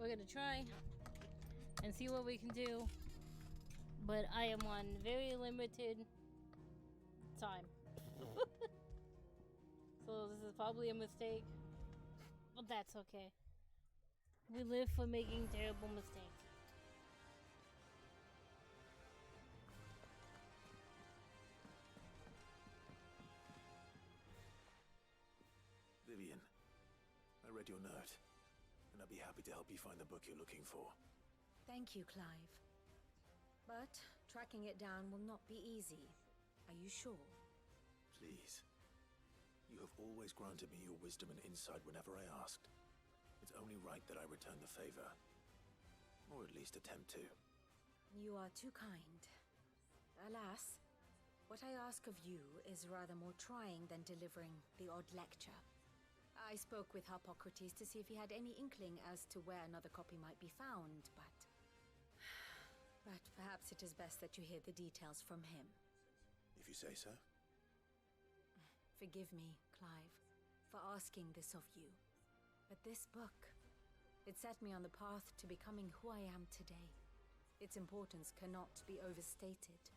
we're gonna try and see what we can do. But I am on very limited time. So this is probably a mistake. But that's okay. We live for making terrible mistakes. Vivian, I read your note, and I'd be happy to help you find the book you're looking for. Thank you, Clive. But tracking it down will not be easy. Are you sure? Please. You have always granted me your wisdom and insight whenever I asked. It's only right that I return the favor. Or at least attempt to. You are too kind. Alas, what I ask of you is rather more trying than delivering the odd lecture. I spoke with Hippocrates to see if he had any inkling as to where another copy might be found, but perhaps it is best that you hear the details from him. If you say so. Forgive me, Clive, for asking this of you. But this book, it set me on the path to becoming who I am today. Its importance cannot be overstated.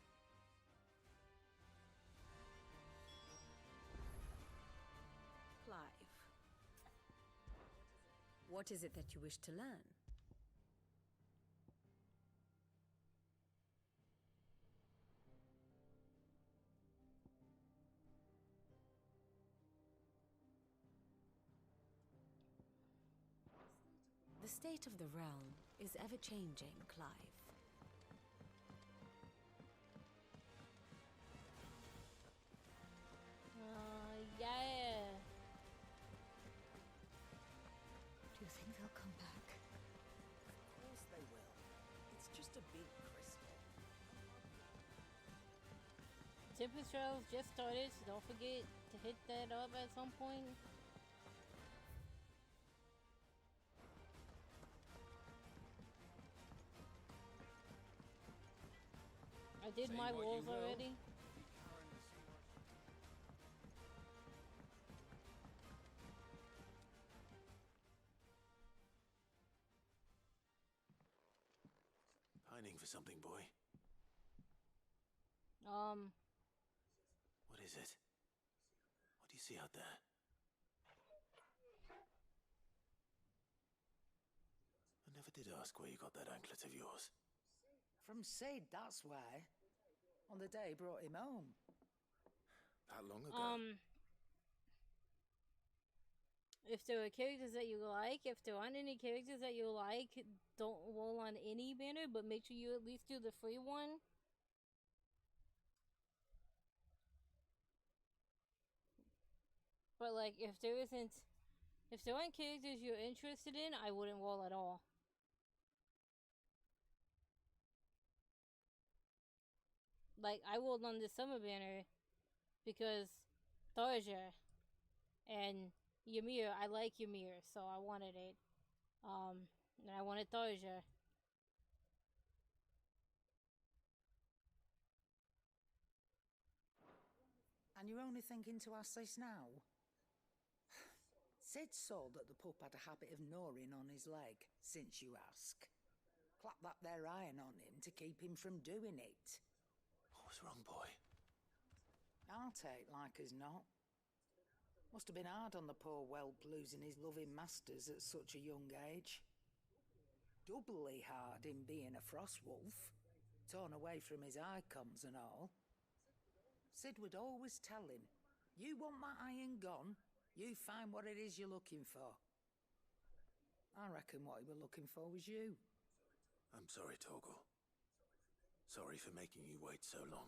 Clive, what is it that you wish to learn? The state of the realm is ever-changing, Clive. Yeah. Do you think they'll come back? Of course they will. It's just a big crystal. Tempest Trials just started, so don't forget to hit that up at some point. I did my walls already. Pining for something, boy. What is it? What do you see out there? I never did ask where you got that anklet of yours. From Sid, that's where. On the day he brought him home. That long ago? If there are characters that you like, if there aren't any characters that you like, don't roll on any banner, but make sure you at least do the free one. But like, if there aren't characters you're interested in, I wouldn't roll at all. Like, I rolled on the summer banner because Tharja and Ymir, I like Ymir, so I wanted it. And I wanted Tharja. And you're only thinking to ask this now? Sid saw that the pup had a habit of gnawing on his leg, since you ask. Clap that there iron on him to keep him from doing it. What was wrong, boy? I'll take like as not. Must have been hard on the poor whelp losing his loving masters at such a young age. Doubly hard in being a frost wolf, torn away from his icons and all. Sid would always tell him, you want that iron gone, you find what it is you're looking for. I reckon what he were looking for was you. I'm sorry, Torgal. Sorry for making you wait so long.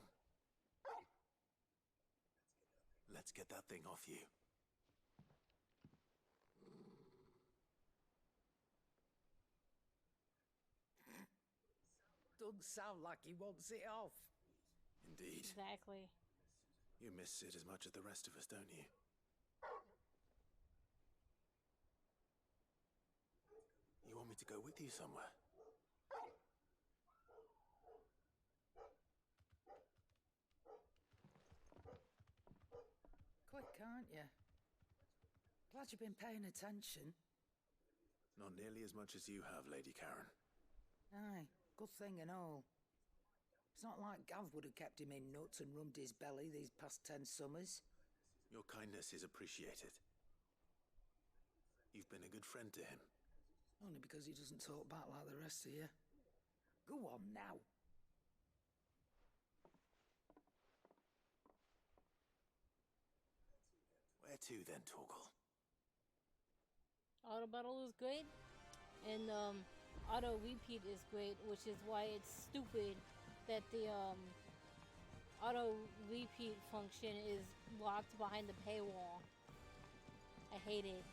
Let's get that thing off you. Doesn't sound like he wants it off. Indeed. Exactly. You miss Sid as much as the rest of us, don't you? You want me to go with you somewhere? Quick, aren't you? Glad you've been paying attention. Not nearly as much as you have, Lady Karen. Aye, good thing and all. It's not like Gav would have kept him in nuts and rubbed his belly these past 10 summers. Your kindness is appreciated. You've been a good friend to him. Only because he doesn't talk back like the rest of you. Go on now. Where to then, Torgal? Auto battle is great, and auto repeat is great, which is why it's stupid that the auto repeat function is locked behind the paywall. I hate it.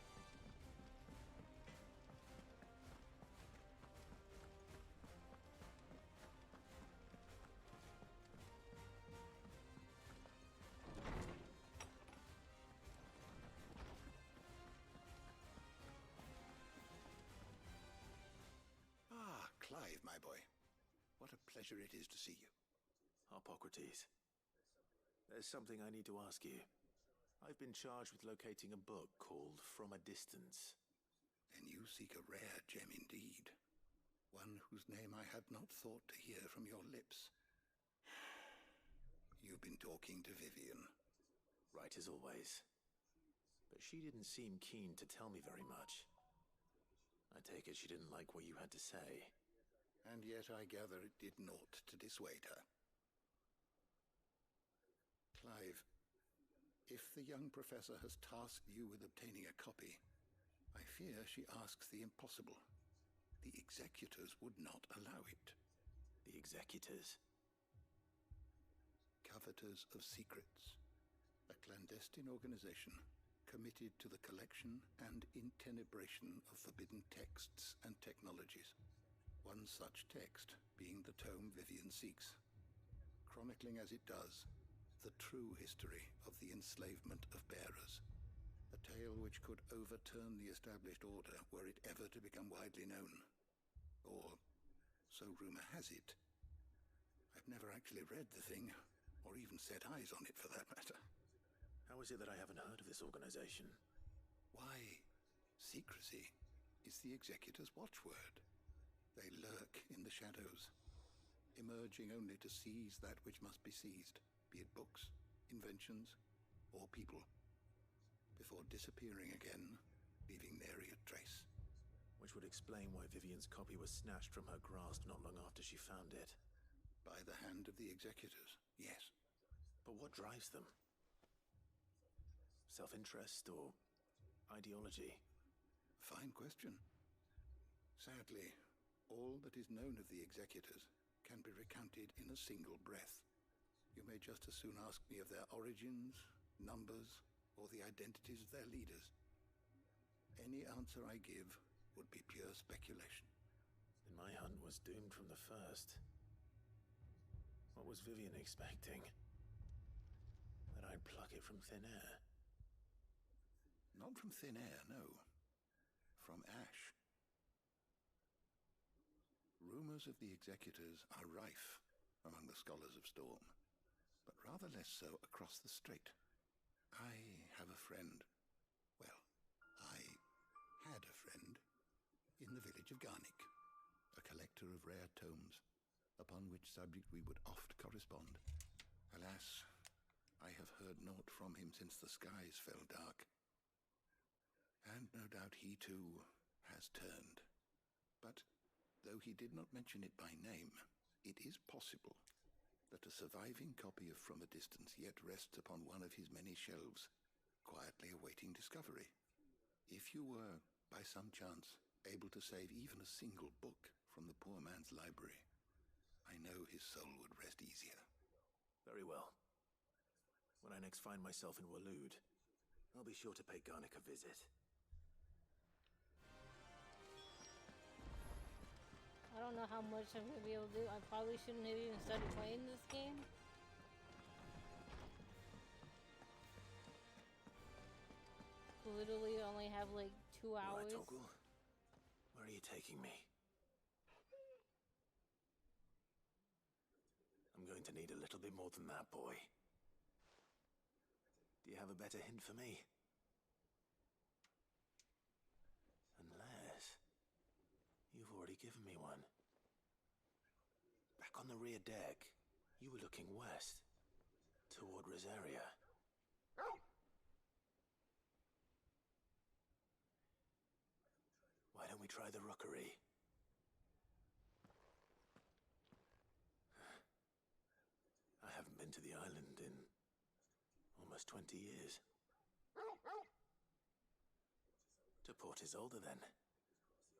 Ah, Clive, my boy. What a pleasure it is to see you. Harpocrates. There's something I need to ask you. I've been charged with locating a book called From a Distance. Then you seek a rare gem indeed. One whose name I had not thought to hear from your lips. You've been talking to Vivian. Right as always. But she didn't seem keen to tell me very much. I take it she didn't like what you had to say. And yet I gather it did naught to dissuade her. Clive, if the young professor has tasked you with obtaining a copy, I fear she asks the impossible. The executors would not allow it. The executors? Coveters of Secrets, a clandestine organization committed to the collection and intenebration of forbidden texts and technologies. One such text being the tome Vivian seeks, chronicling as it does the true history of the enslavement of bearers, a tale which could overturn the established order were it ever to become widely known. Or, so rumor has it. I've never actually read the thing, or even set eyes on it for that matter. How is it that I haven't heard of this organization? Why, secrecy is the executor's watchword. They lurk in the shadows, emerging only to seize that which must be seized, be it books, inventions, or people, before disappearing again, leaving nary a trace. Which would explain why Vivian's copy was snatched from her grasp not long after she found it. By the hand of the executors, yes. But what drives them? Self-interest or ideology? Fine question. Sadly, all that is known of the executors can be recounted in a single breath. You may just as soon ask me of their origins, numbers, or the identities of their leaders. Any answer I give would be pure speculation. Then my hunt was doomed from the first. What was Vivian expecting? That I'd pluck it from thin air? Not from thin air, no. From ash. Rumors of the executors are rife among the scholars of Storm, but rather less so across the strait. I have a friend. Well, I had a friend in the village of Garnick, a collector of rare tomes, upon which subject we would oft correspond. Alas, I have heard naught from him since the skies fell dark. And no doubt he too has turned. But though he did not mention it by name, it is possible that a surviving copy of From a Distance yet rests upon one of his many shelves, quietly awaiting discovery. If you were, by some chance, able to save even a single book from the poor man's library, I know his soul would rest easier. Very well. When I next find myself in Waloed, I'll be sure to pay Garnick a visit. I don't know how much I'm gonna be able to do. I probably shouldn't have even started playing this game. Literally only have like 2 hours. All right, Torgal. Where are you taking me? I'm going to need a little bit more than that, boy. Do you have a better hint for me? Unless... given me one. Back on the rear deck, you were looking west, toward Rosaria. Why don't we try the rookery? I haven't been to the island in almost 20 years. To Port Isolde, then.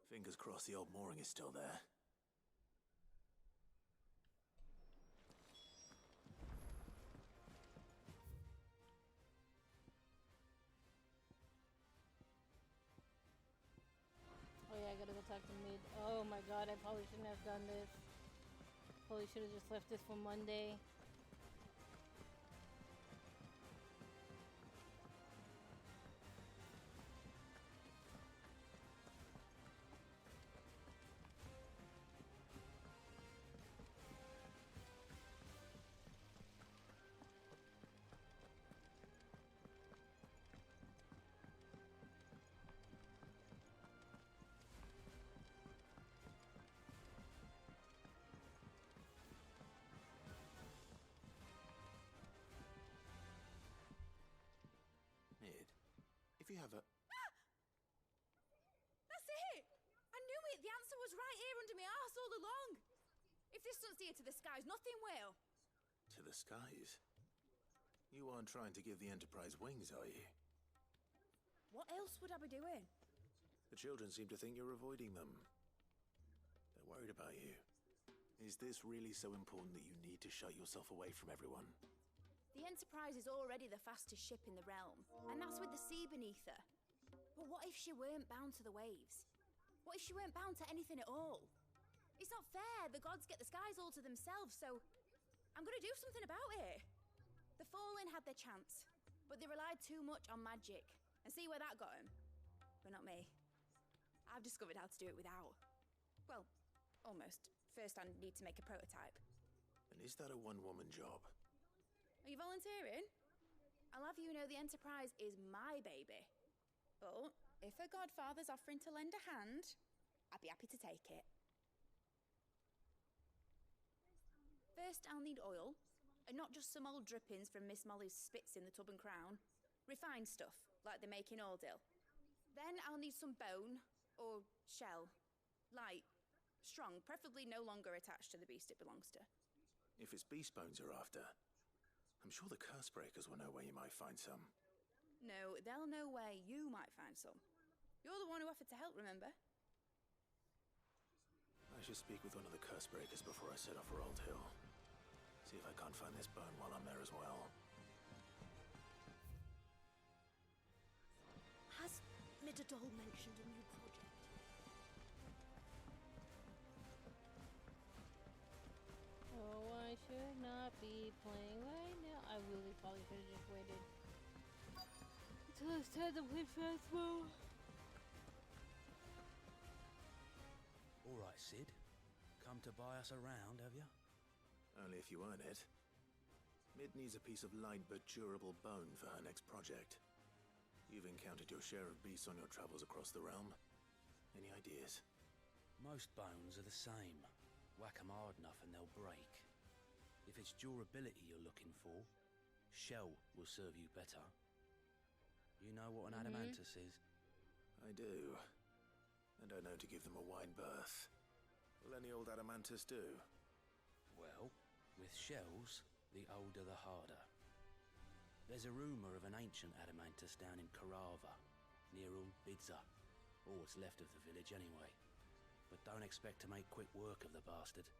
Fingers crossed the old mooring is still there. Oh yeah, I gotta go talk to Mid. Oh my god, I probably shouldn't have done this. Probably should have just left this for Monday. Mid, if you have a... That's it! I knew it! The answer was right here under my arse all along! If this doesn't steer to the skies, nothing will! To the skies? You aren't trying to give the Enterprise wings, are you? What else would I be doing? The children seem to think you're avoiding them. They're worried about you. Is this really so important that you need to shut yourself away from everyone? The Enterprise is already the fastest ship in the realm, and that's with the sea beneath her. But what if she weren't bound to the waves? What if she weren't bound to anything at all? It's not fair. The gods get the skies all to themselves, so I'm gonna do something about it. The Fallen had their chance, but they relied too much on magic. And see where that got them? But not me. I've discovered how to do it without. Well, almost. First, I need to make a prototype. And is that a one-woman job? Are you volunteering? I'll have you know the Enterprise is my baby. But if her godfather's offering to lend a hand, I'd be happy to take it. First, I'll need oil, and not just some old drippings from Miss Molly's spits in the Tub and Crown. Refined stuff, like they make in Ordil. Then I'll need some bone, or shell. Light, strong, preferably no longer attached to the beast it belongs to. If it's beast bones you're after, I'm sure the curse breakers will know where you might find some. No, they'll know where you might find some. You're the one who offered to help, remember? I should speak with one of the curse breakers before I set off for Old Hill. See if I can't find this bone while I'm there as well. Has Midadol mentioned a new project? Oh, I should not be playing right now. I really probably should have just waited until it's time to play Fastball. All right, Sid. Come to buy us around, have you? Only if you earn it. Mid needs a piece of light but durable bone for her next project. You've encountered your share of beasts on your travels across the realm. Any ideas? Most bones are the same. Whack 'em hard enough and they'll break. If it's durability you're looking for, shell will serve you better. You know what an adamantus is? I do. And I know to give them a wide berth. Will any old adamantus do? Well, with shells, the older the harder. There's a rumour of an ancient adamantus down in Karava, near Bidza, or what's left of the village anyway. But don't expect to make quick work of the bastard.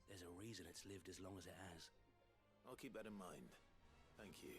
There's a reason it's lived as long as it has. I'll keep that in mind. Thank you.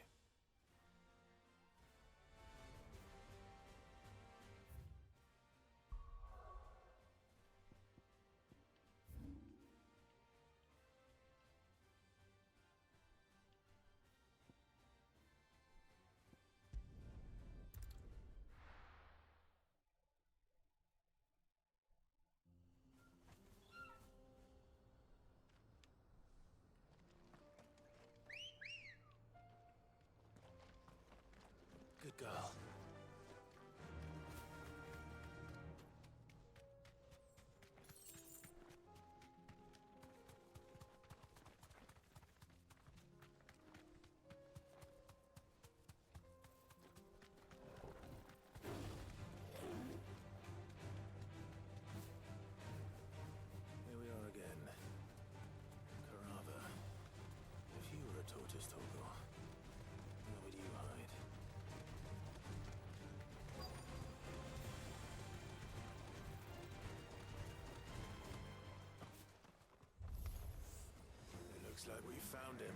Looks like we found him.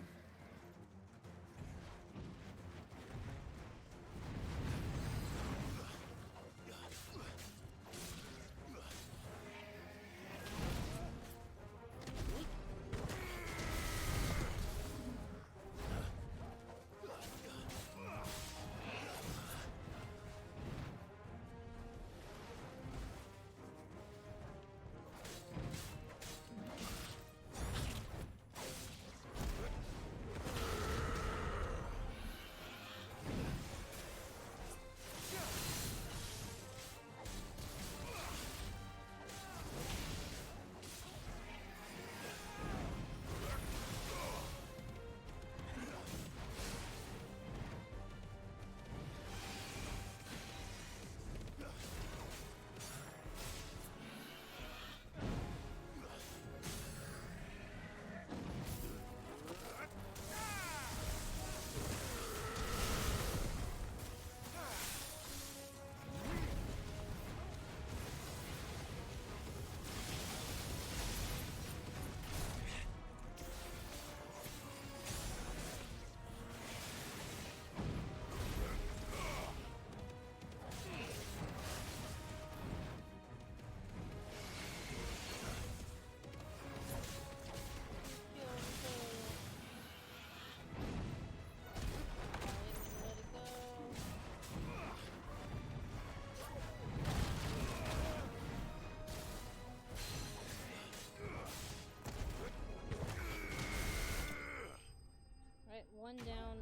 One down.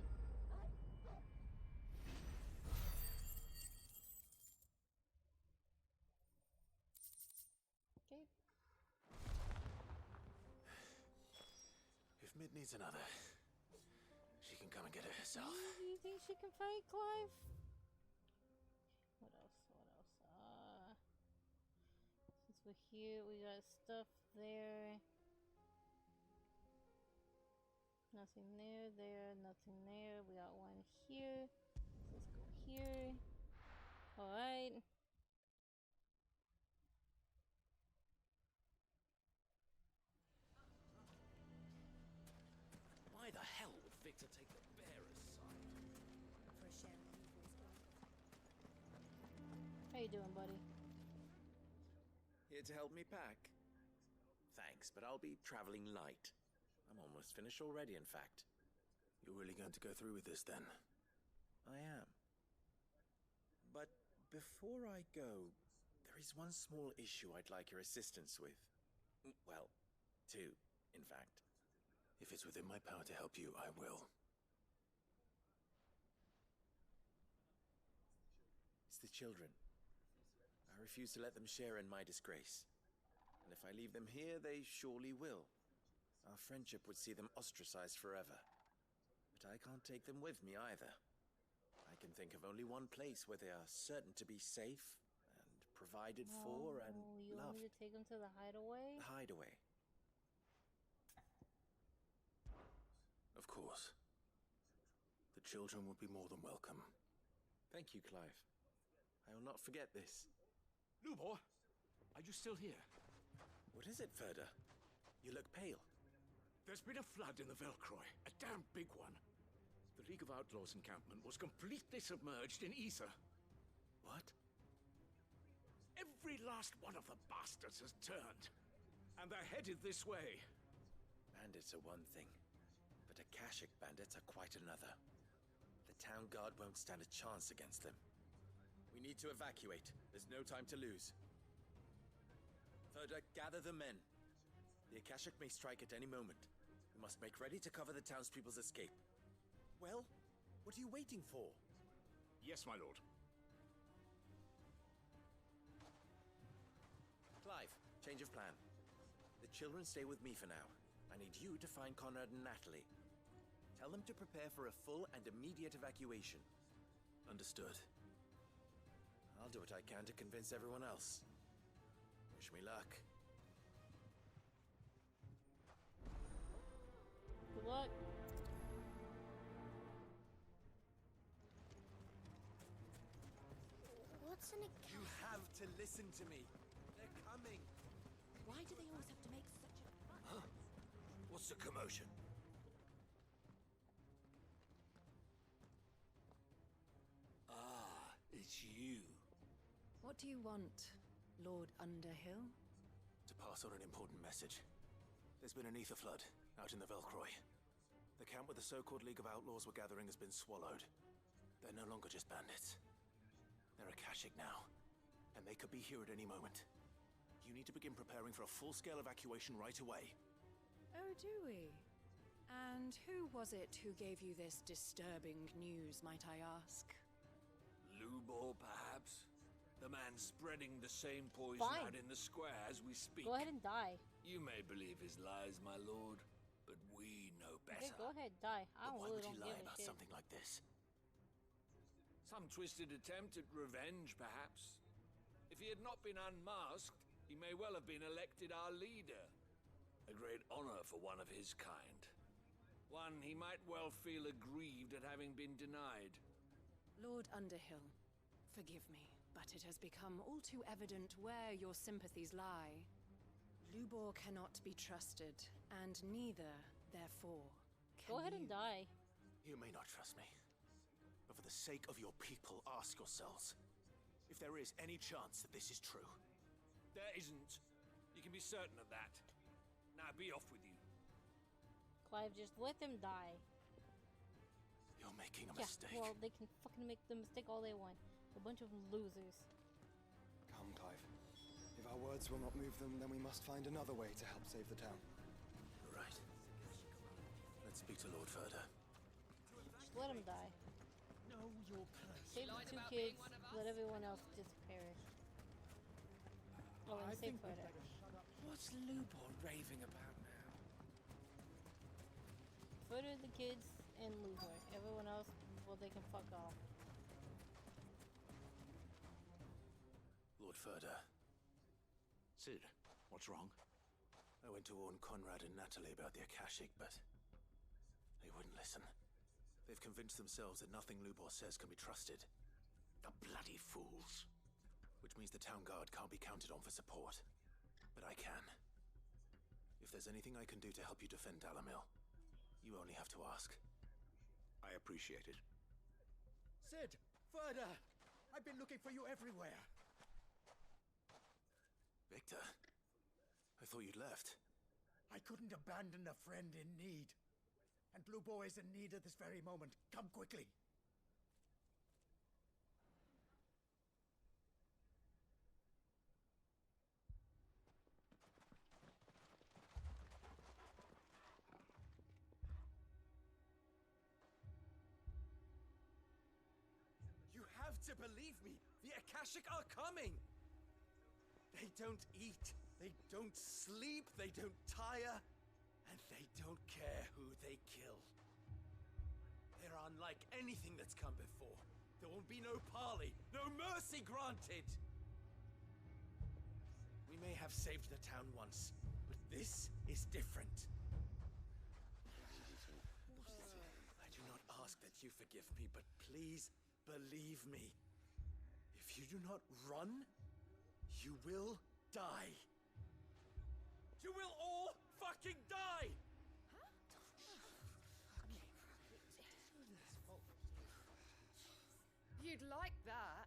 Okay. If Mid needs another, she can come and get it herself. You think she can fight Clive? What else? Since we're here, we got stuff there. Nothing there, nothing there. We got one here. Let's go here. Alright. Why the hell would Victor take the bearer's side? For a share of evil's blood. How you doing, buddy? Here to help me pack? Thanks, but I'll be traveling light. I'm almost finished already, in fact. You're really going to go through with this, then? I am. But before I go, there is one small issue I'd like your assistance with. Well, two, in fact. If it's within my power to help you, I will. It's the children. I refuse to let them share in my disgrace. And if I leave them here, they surely will. Our friendship would see them ostracized forever. But I can't take them with me either. I can think of only one place where they are certain to be safe and provided for and you loved. want me to take them to the hideaway? The hideaway. Of course. The children would be more than welcome. Thank you, Clive. I will not forget this. Lubor, are you still here? What is it, Ferda? You look pale. There's been a flood in the Velcroy, a damn big one. The League of Outlaws encampment was completely submerged in ether. What? Every last one of the bastards has turned, and they're headed this way. Bandits are one thing, but Akashic bandits are quite another. The town guard won't stand a chance against them. We need to evacuate. There's no time to lose. Ferda, gather the men. The Akashic may strike at any moment. We must make ready to cover the townspeople's escape. Well, what are you waiting for? Yes, my lord. Clive, change of plan. The children stay with me for now. I need you to find Conrad and Natalie. Tell them to prepare for a full and immediate evacuation. Understood. I'll do what I can to convince everyone else. Wish me luck. Good luck. What's an You have to listen to me. They're coming. Why do they always have to make such a... What's the commotion? What do you want, Lord Underhill? To pass on an important message. There's been an ether flood out in the Velcroy. The camp where the so-called League of Outlaws were gathering has been swallowed. They're no longer just bandits. They're Akashic now, and they could be here at any moment. You need to begin preparing for a full-scale evacuation right away. Oh, do we? And who was it who gave you this disturbing news, might I ask? Lubor, perhaps? The man spreading the same poison Fine. out in the square as we speak. Go ahead and die. You may believe his lies, my lord, but we know better. Okay, go ahead, die. I But why really would he don't lie give a about shit. something like this? Some twisted attempt at revenge, perhaps. If he had not been unmasked, he may well have been elected our leader. A great honor for one of his kind. One he might well feel aggrieved at having been denied. Lord Underhill, forgive me, but it has become all too evident where your sympathies lie. Lubor cannot be trusted, and neither, therefore, can Go ahead and you. die. You may not trust me, but for the sake of your people, ask yourselves if there is any chance that this is true. There isn't. You can be certain of that. Now be off with you. Clive, just let them die. You're making a Yeah, mistake. well, they can fucking make the mistake all they want. A bunch of losers. Come, Clive. If our words will not move them, then we must find another way to help save the town. Right. Let's speak to Lord Furder. Just let them die. Know your place. Save the two kids, let everyone else just perish. Oh, and save Furder. What's Lubor raving about now? Furder, the kids, and Loser. Everyone else, well, they can fuck off. Lord Furder, Sid, what's wrong? I went to warn Conrad and Natalie about the Akashic, but they wouldn't listen. They've convinced themselves that nothing Lubor says can be trusted. The bloody fools. Which means the town guard can't be counted on for support. But I can. If there's anything I can do to help you defend Dalamil, you only have to ask. I appreciate it. Sid! Further! I've been looking for you everywhere. Victor, I thought you'd left. I couldn't abandon a friend in need. And Blue Boy is in need at this very moment. Come quickly. You have to believe me. The Akashic are coming. They don't eat, they don't sleep, they don't tire, and they don't care who they kill. They're unlike anything that's come before. There won't be no parley, no mercy granted. We may have saved the town once, but this is different. I do not ask that you forgive me, but please believe me. If you do not run, you will die. You will all fucking die! You'd like that.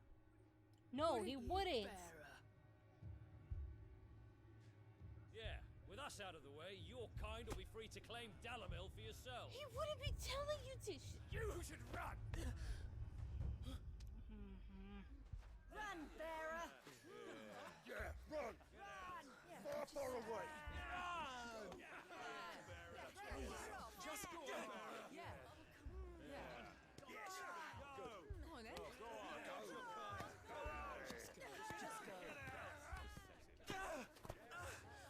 No, he wouldn't. Bearer. Yeah, with us out of the way, your kind will be free to claim Dalamil for yourself. He wouldn't be telling you to. You should run! Run, bearer! Yeah, run! Far, far away! Just go on. Yeah. Yes! Go! Come on, then. Go on!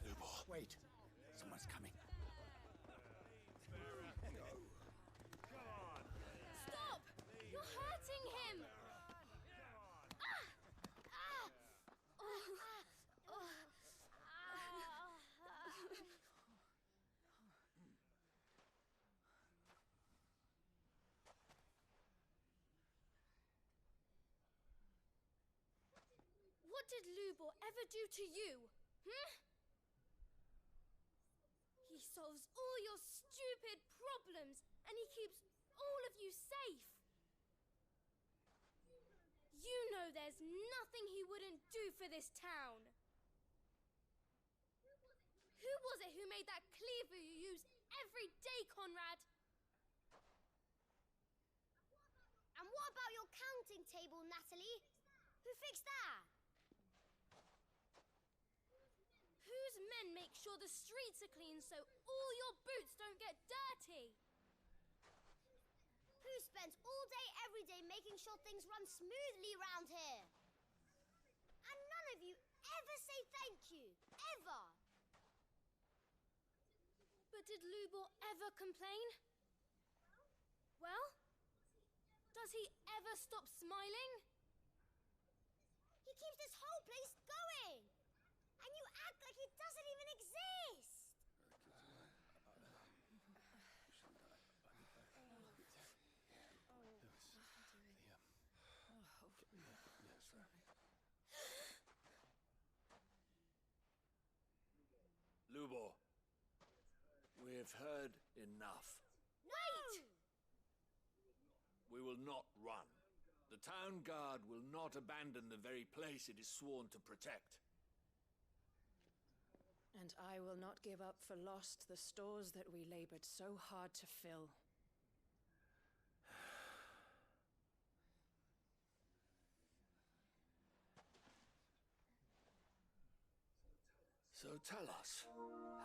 Lubor, Wait. Someone's coming. Stop! You're hurting him! What did Lubor ever do to you? He solves all your stupid problems, and he keeps all of you safe. You know there's nothing he wouldn't do for this town. Who was it who made that cleaver you use every day, Conrad? And what about your counting table, Natalie? Who fixed that? Whose men make sure the streets are clean so all your boots don't get dirty? Who spends all day every day making sure things run smoothly round here? And none of you ever say thank you. Ever. But did Lubor ever complain? Well, does he ever stop smiling? He keeps this whole place going. And you act like it doesn't even exist. Lubor, we've heard enough. Wait! We will not run. The town guard will not abandon the very place it is sworn to protect. And I will not give up for lost the stores that we labored so hard to fill. So tell us,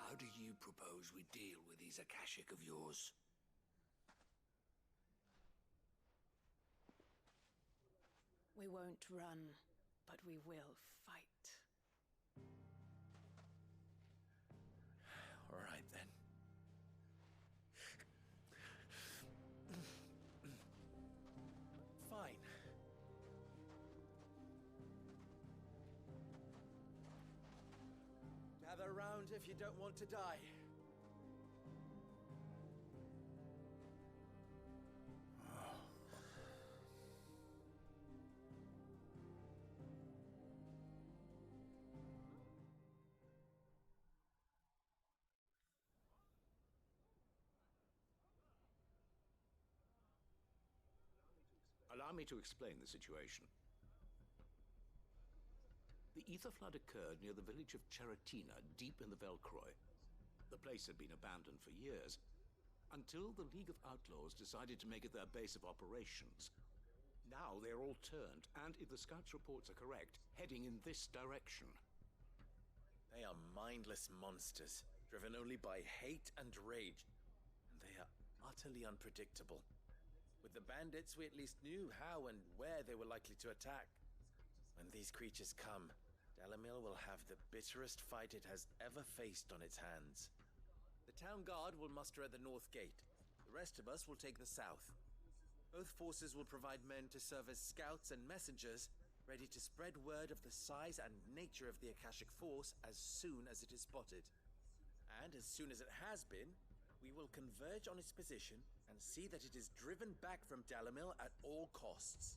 how do you propose we deal with these Akashic of yours? We won't run, but we will fight. All right, then. Fine. Gather round if you don't want to die. Allow me to explain the situation. The ether flood occurred near the village of Cheratina, deep in the Velcroy. The place had been abandoned for years, until the League of Outlaws decided to make it their base of operations. Now they're all turned, and if the scouts' reports are correct, heading in this direction. They are mindless monsters, driven only by hate and rage. And they are utterly unpredictable. With the bandits, we at least knew how and where they were likely to attack. When these creatures come, Dalamil will have the bitterest fight it has ever faced on its hands. The town guard will muster at the north gate. The rest of us will take the south. Both forces will provide men to serve as scouts and messengers, ready to spread word of the size and nature of the Akashic force as soon as it is spotted. And as soon as it has been, we will converge on its position and see that it is driven back from Dalamil at all costs.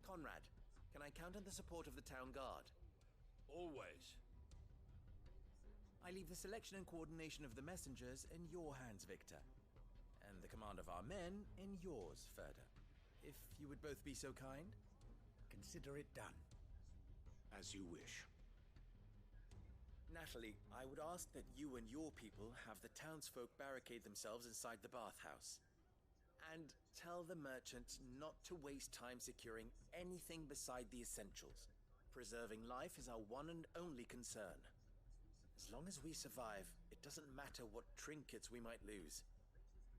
Conrad, can I count on the support of the town guard? Always. I leave the selection and coordination of the messengers in your hands, Victor. And the command of our men in yours, Ferda. If you would both be so kind. Consider it done. As you wish. Natalie, I would ask that you and your people have the townsfolk barricade themselves inside the bathhouse. And tell the merchant not to waste time securing anything beside the essentials. Preserving life is our one and only concern. As long as we survive, it doesn't matter what trinkets we might lose.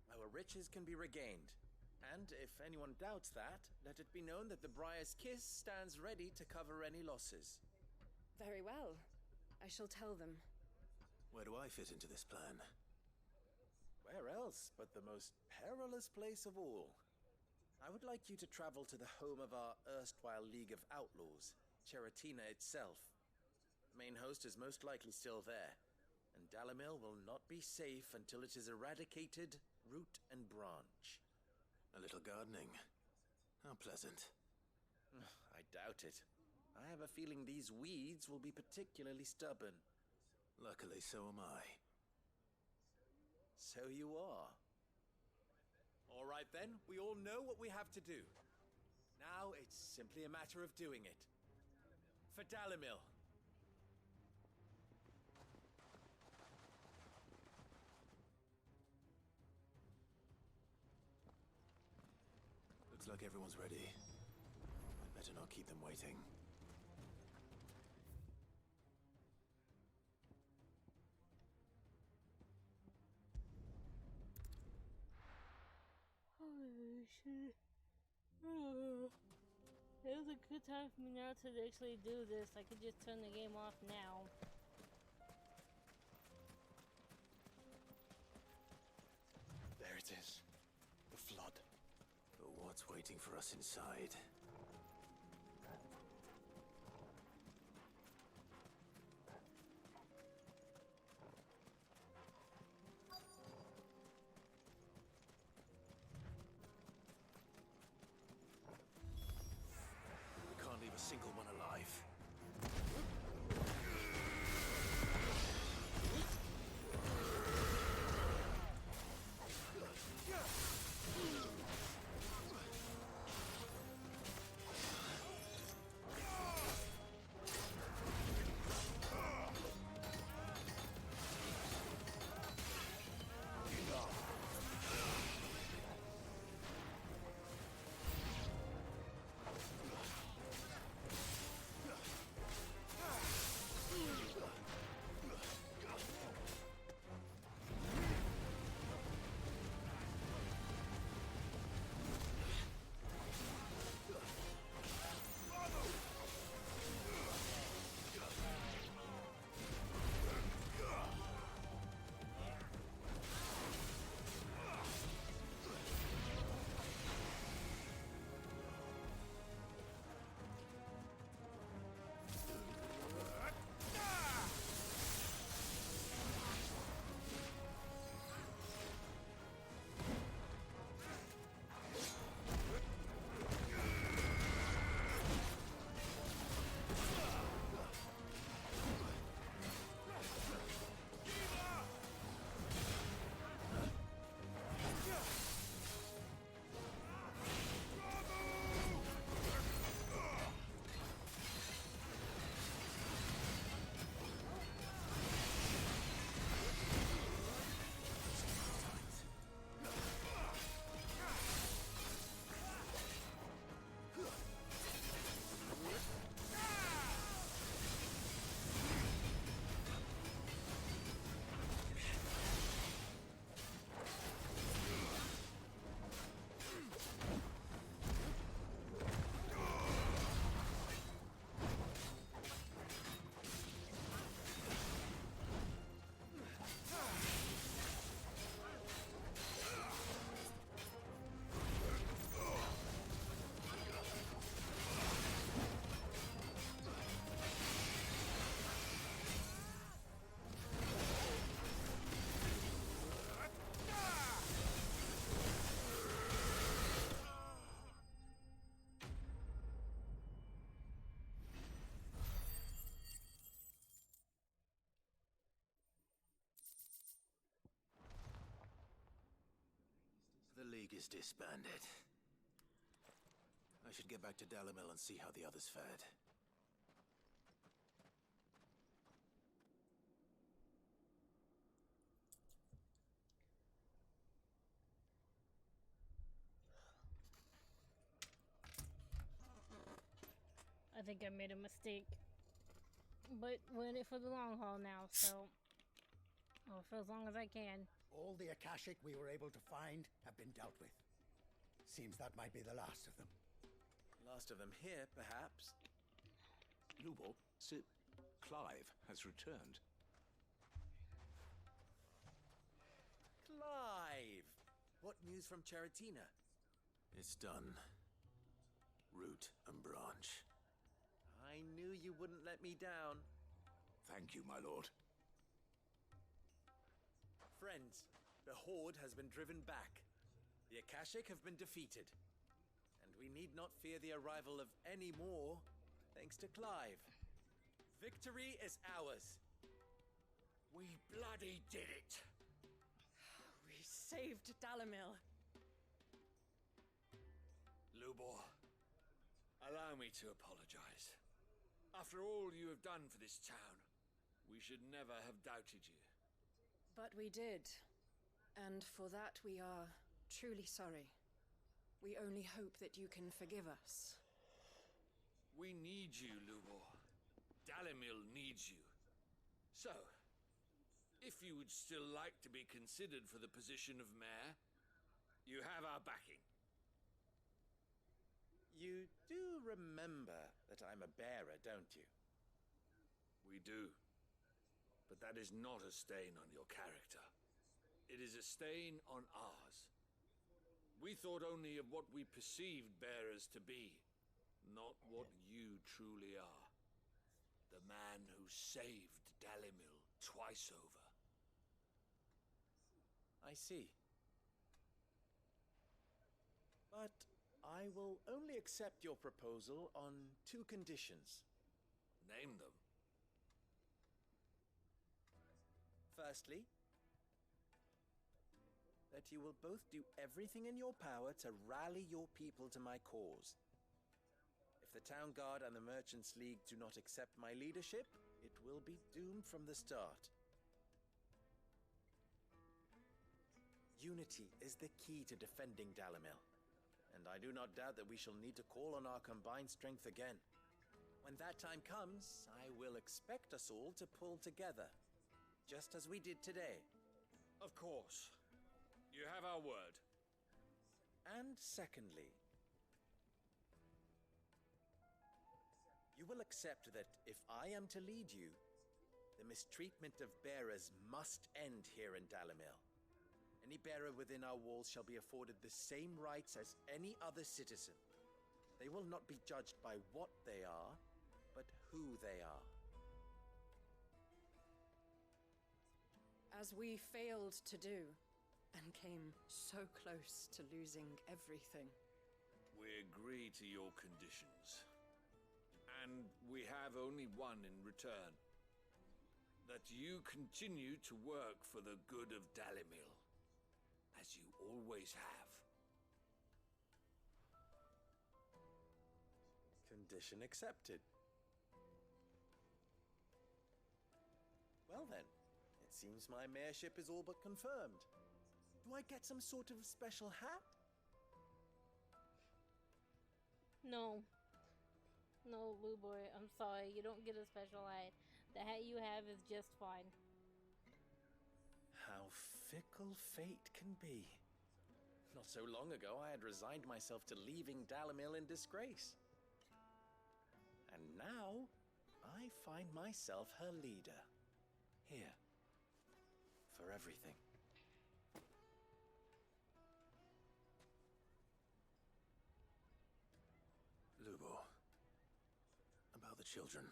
Our riches can be regained. And if anyone doubts that, let it be known that the Briar's Kiss stands ready to cover any losses. Very well. I shall tell them. Where do I fit into this plan? Where else but the most perilous place of all? I would like you to travel to the home of our erstwhile League of Outlaws, Cheratina itself. The main host is most likely still there, and Dalamil will not be safe until it is eradicated root and branch. A little gardening. How pleasant. I doubt it. I have a feeling these weeds will be particularly stubborn. Luckily, so am I. So you are. All right then, we all know what we have to do. Now it's simply a matter of doing it. For Dalimil. Looks like everyone's ready. I'd better not keep them waiting. Oh, shit. Oh. It was a good time for me now to actually do this. I could just turn the game off now. There it is. The flood. But what's waiting for us inside? We can't leave a single one alive. The League is disbanded. I should get back to Dalimil and see how the others fared. I think I made a mistake. But we're in it for the long haul now, so... Oh, for as long as I can. All the Akashic we were able to find have been dealt with. Seems that might be the last of them. Last of them here, perhaps. Lubo, Sir Clive has returned. Clive! What news from Charatina? It's done. Root and branch. I knew you wouldn't let me down. Thank you, my lord. Friends, the Horde has been driven back. The Akashic have been defeated. And we need not fear the arrival of any more, thanks to Clive. Victory is ours. We bloody did it! We saved Dalimil. Lubor, Allow me to apologize. After all you have done for this town, we should never have doubted you. But we did. And for that we are truly sorry. We only hope that you can forgive us. We need you, Lubor. Dalimil needs you. So, if you would still like to be considered for the position of mayor, you have our backing. You do remember that I'm a bearer, don't you? We do. But that is not a stain on your character. It is a stain on ours. We thought only of what we perceived bearers to be, not what you truly are. The man who saved Dalimil twice over. I see. But I will only accept your proposal on 2 conditions. Name them. Firstly, that you will both do everything in your power to rally your people to my cause. If the Town Guard and the Merchants League do not accept my leadership, it will be doomed from the start. Unity is the key to defending Dalimil, and I do not doubt that we shall need to call on our combined strength again. When that time comes, I will expect us all to pull together, just as we did today. Of course. You have our word. And secondly, you will accept that if I am to lead you, the mistreatment of bearers must end here in Dalimil. Any bearer within our walls shall be afforded the same rights as any other citizen. They will not be judged by what they are, but who they are. As we failed to do, and came so close to losing everything. We agree to your conditions. And we have only one in return. That you continue to work for the good of Dalimil, as you always have. Condition accepted. Well then, it seems my mayorship is all but confirmed. Do I get some sort of special hat? No. No, Lubor, I'm sorry. You don't get a special hat. The hat you have is just fine. How fickle fate can be. Not so long ago, I had resigned myself to leaving Dalimil in disgrace. And now, I find myself her leader. Here. For everything. Lubor. About the children.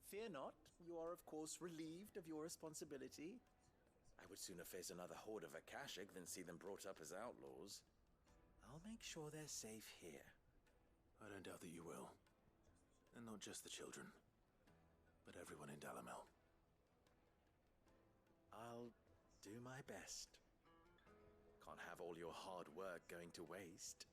Fear not. You are, of course, relieved of your responsibility. I would sooner face another horde of Akashic than see them brought up as outlaws. I'll make sure they're safe here. I don't doubt that you will. And not just the children, but everyone in Dalimil. I'll do my best. Can't have all your hard work going to waste.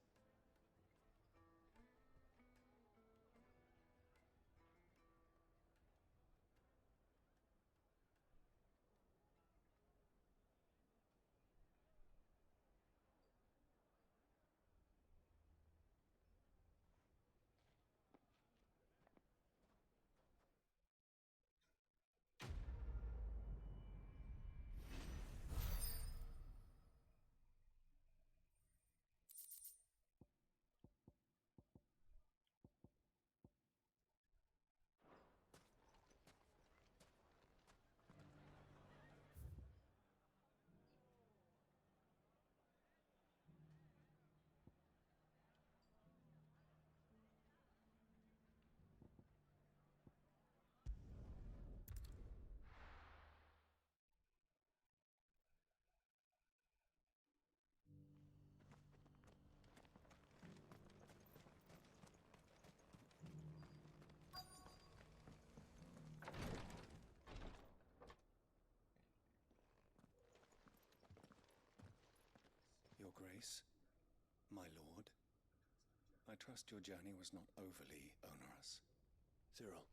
Your Grace, my lord, I trust your journey was not overly onerous. Cyril,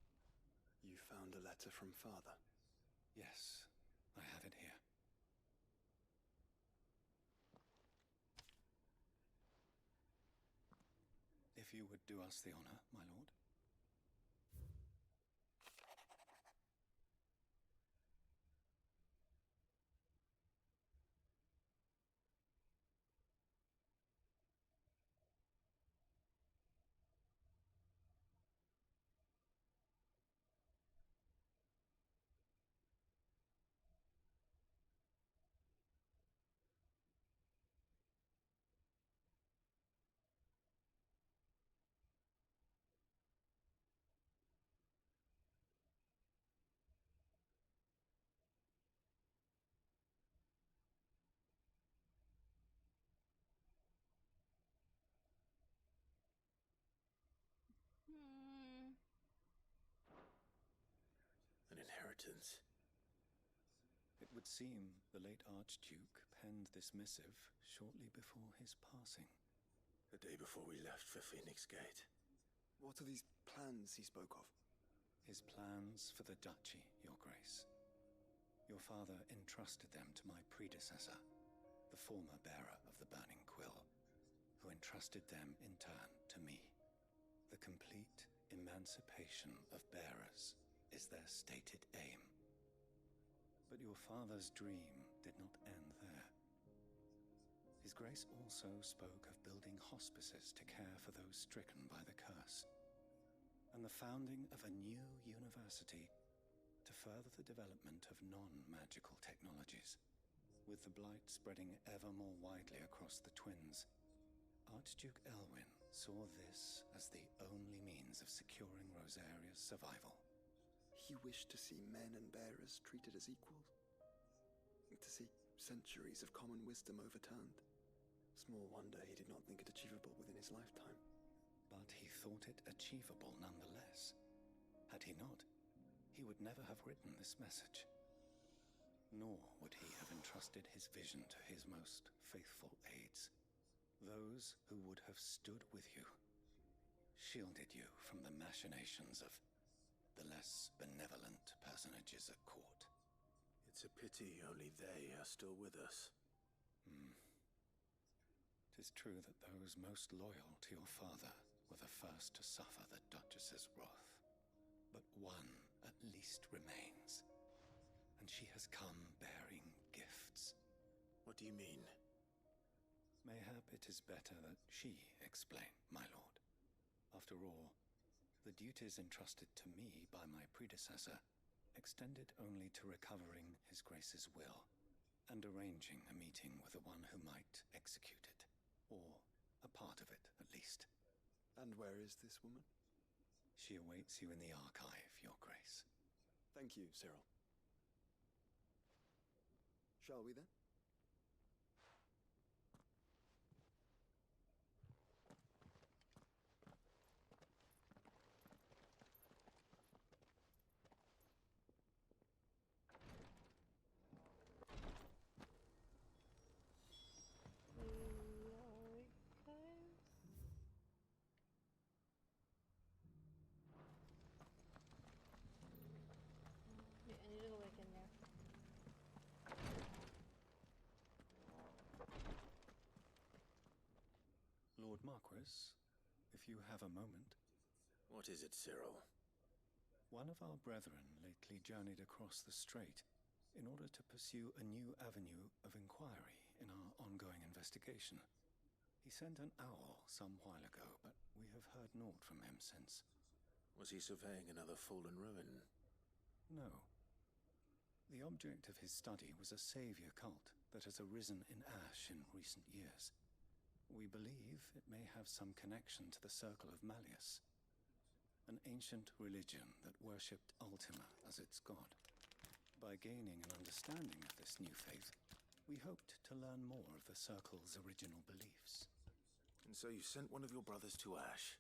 you found a letter from Father? Yes, I have it here. If you would do us the honor, my lord. An inheritance. It would seem the late Archduke penned this missive shortly before his passing. The day before we left for Phoenix Gate. What are these plans he spoke of? His plans for the duchy, Your Grace. Your father entrusted them to my predecessor, the former bearer of the Burning Quill, who entrusted them in turn to me. The complete emancipation of bearers is their stated aim. But your father's dream did not end there. His Grace also spoke of building hospices to care for those stricken by the curse, and the founding of a new university to further the development of non-magical technologies. With the blight spreading ever more widely across the twins, Archduke Elwyn saw this as the only means of securing Rosaria's survival. He wished to see men and bearers treated as equals. To see centuries of common wisdom overturned. Small wonder he did not think it achievable within his lifetime. But he thought it achievable nonetheless. Had he not, he would never have written this message. Nor would he have entrusted his vision to his most faithful aides, those who would have stood with you, shielded you from the machinations of the less benevolent personages at court. It's a pity only they are still with us. It is true that those most loyal to your father were the first to suffer the Duchess's wrath. But one at least remains, and she has come bearing gifts. What do you mean? Mayhap it is better that she explain, my lord. After all, the duties entrusted to me by my predecessor extended only to recovering His Grace's will and arranging a meeting with the one who might execute it, or a part of it at least. And where is this woman? She awaits you in the archive, Your Grace. Thank you, Cyril. Shall we then? I need to go back in there. Lord Marquis, if you have a moment. What is it, Cyril? One of our brethren lately journeyed across the strait in order to pursue a new avenue of inquiry in our ongoing investigation. He sent an owl some while ago, but we have heard naught from him since. Was he surveying another fallen ruin? No. The object of his study was a savior cult that has arisen in Ash in recent years. We believe it may have some connection to the Circle of Malleus, an ancient religion that worshipped Ultima as its god. By gaining an understanding of this new faith, we hoped to learn more of the Circle's original beliefs. And so you sent one of your brothers to Ash?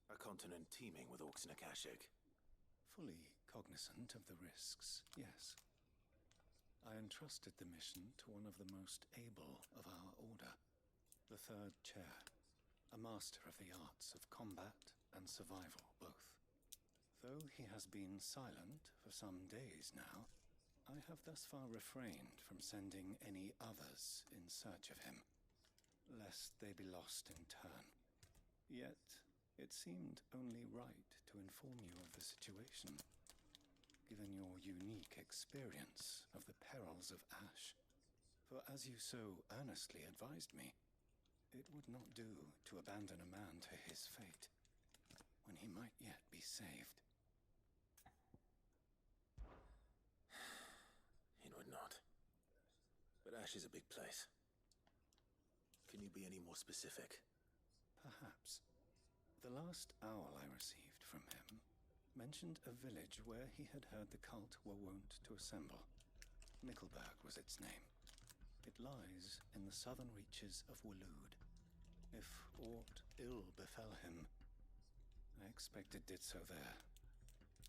A continent teeming with orcs and Akashic? Fully cognizant of the risks, yes. I entrusted the mission to one of the most able of our order, the third chair, a master of the arts of combat and survival both. Though he has been silent for some days now, I have thus far refrained from sending any others in search of him, lest they be lost in turn. Yet, it seemed only right to inform you of the situation, given your unique experience of the perils of Ash. For as you so earnestly advised me, it would not do to abandon a man to his fate, when he might yet be saved. It would not. But Ash is a big place. Can you be any more specific? Perhaps. The last owl I received from him mentioned a village where he had heard the cult were wont to assemble. Nickelberg was its name. It lies in the southern reaches of Waloed. If aught ill befell him, I expect it did so there.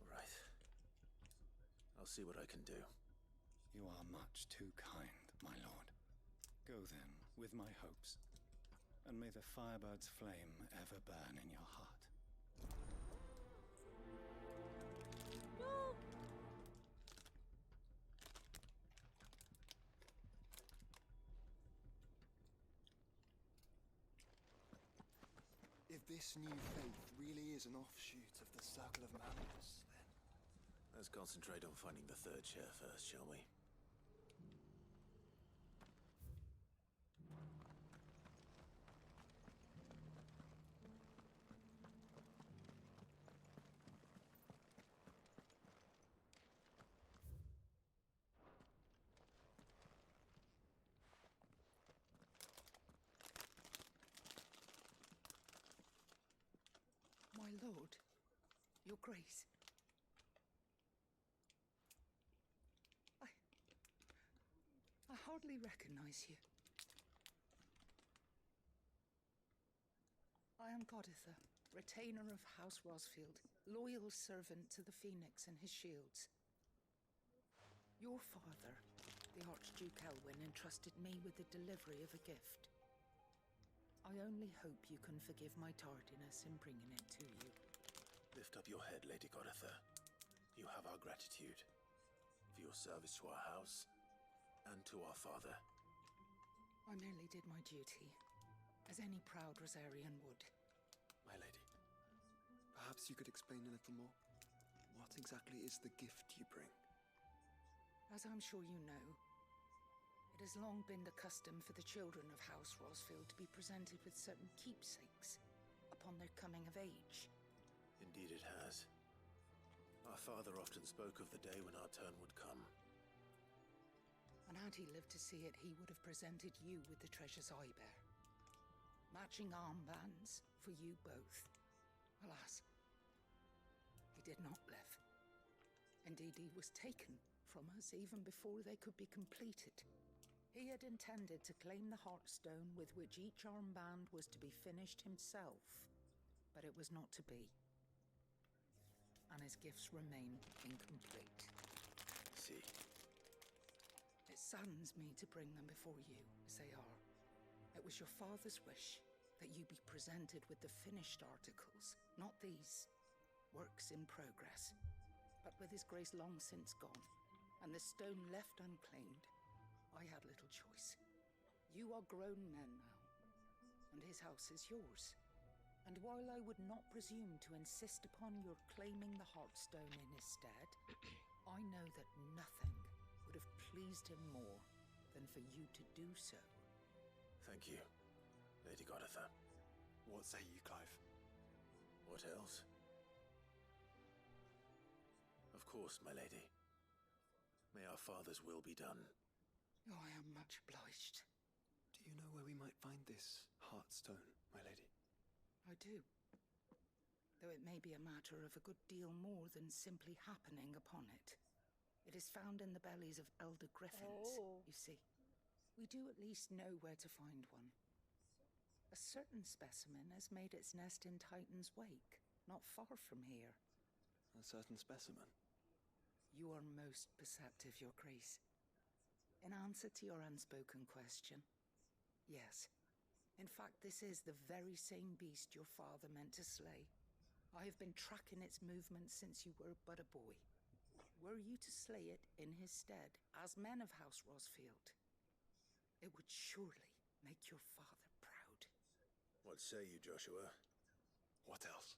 Right. I'll see what I can do. You are much too kind, my lord. Go then, with my hopes, and may the Firebird's flame ever burn in your heart. No! If this new faith really is an offshoot of the Circle of Madness, then... Let's concentrate on finding the third chair first, shall we? My lord, your grace. I hardly recognize you. I am Goditha, retainer of House Rosfield, loyal servant to the Phoenix and his shields. Your father, the Archduke Elwyn, entrusted me with the delivery of a gift. I only hope you can forgive my tardiness in bringing it to you. Lift up your head, Lady Goditha. You have our gratitude for your service to our house and to our father. I merely did my duty, as any proud Rosarian would. My lady, perhaps you could explain a little more? What exactly is the gift you bring? As I'm sure you know, it has long been the custom for the children of House Rosfield to be presented with certain keepsakes upon their coming of age. Indeed it has. Our father often spoke of the day when our turn would come. And had he lived to see it, he would have presented you with the treasures I bear. Matching armbands for you both. Alas, he did not live. Indeed, he was taken from us even before they could be completed. He had intended to claim the Heartstone with which each armband was to be finished himself, but it was not to be. And his gifts remain incomplete. See. It saddens me to bring them before you, as they are. It was your father's wish that you be presented with the finished articles, not these, works in progress. But with his grace long since gone, and the stone left unclaimed, I had little choice. You are grown men now, and his house is yours. And while I would not presume to insist upon your claiming the Heartstone in his stead, I know that nothing would have pleased him more than for you to do so. Thank you, Lady Goditha. What say you, Clive? What else? Of course, my lady. May our father's will be done. Oh, I am much obliged. Do you know where we might find this Heartstone, my lady? I do. Though it may be a matter of a good deal more than simply happening upon it. It is found in the bellies of elder griffins, you see. We do at least know where to find one. A certain specimen has made its nest in Titan's Wake, not far from here. A certain specimen? You are most perceptive, Your Grace. In answer to your unspoken question, yes, In fact, this is the very same beast your father meant to slay. I have been tracking its movements since you were but a boy. Were you to slay it in his stead, as men of House Rosfield, it would surely make your father proud. What say you, Joshua? What else?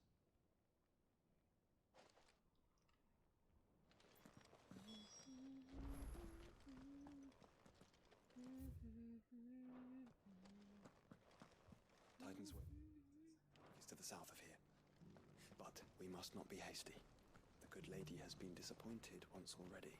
Titan's Way is to the south of here. But we must not be hasty. The good lady has been disappointed once already.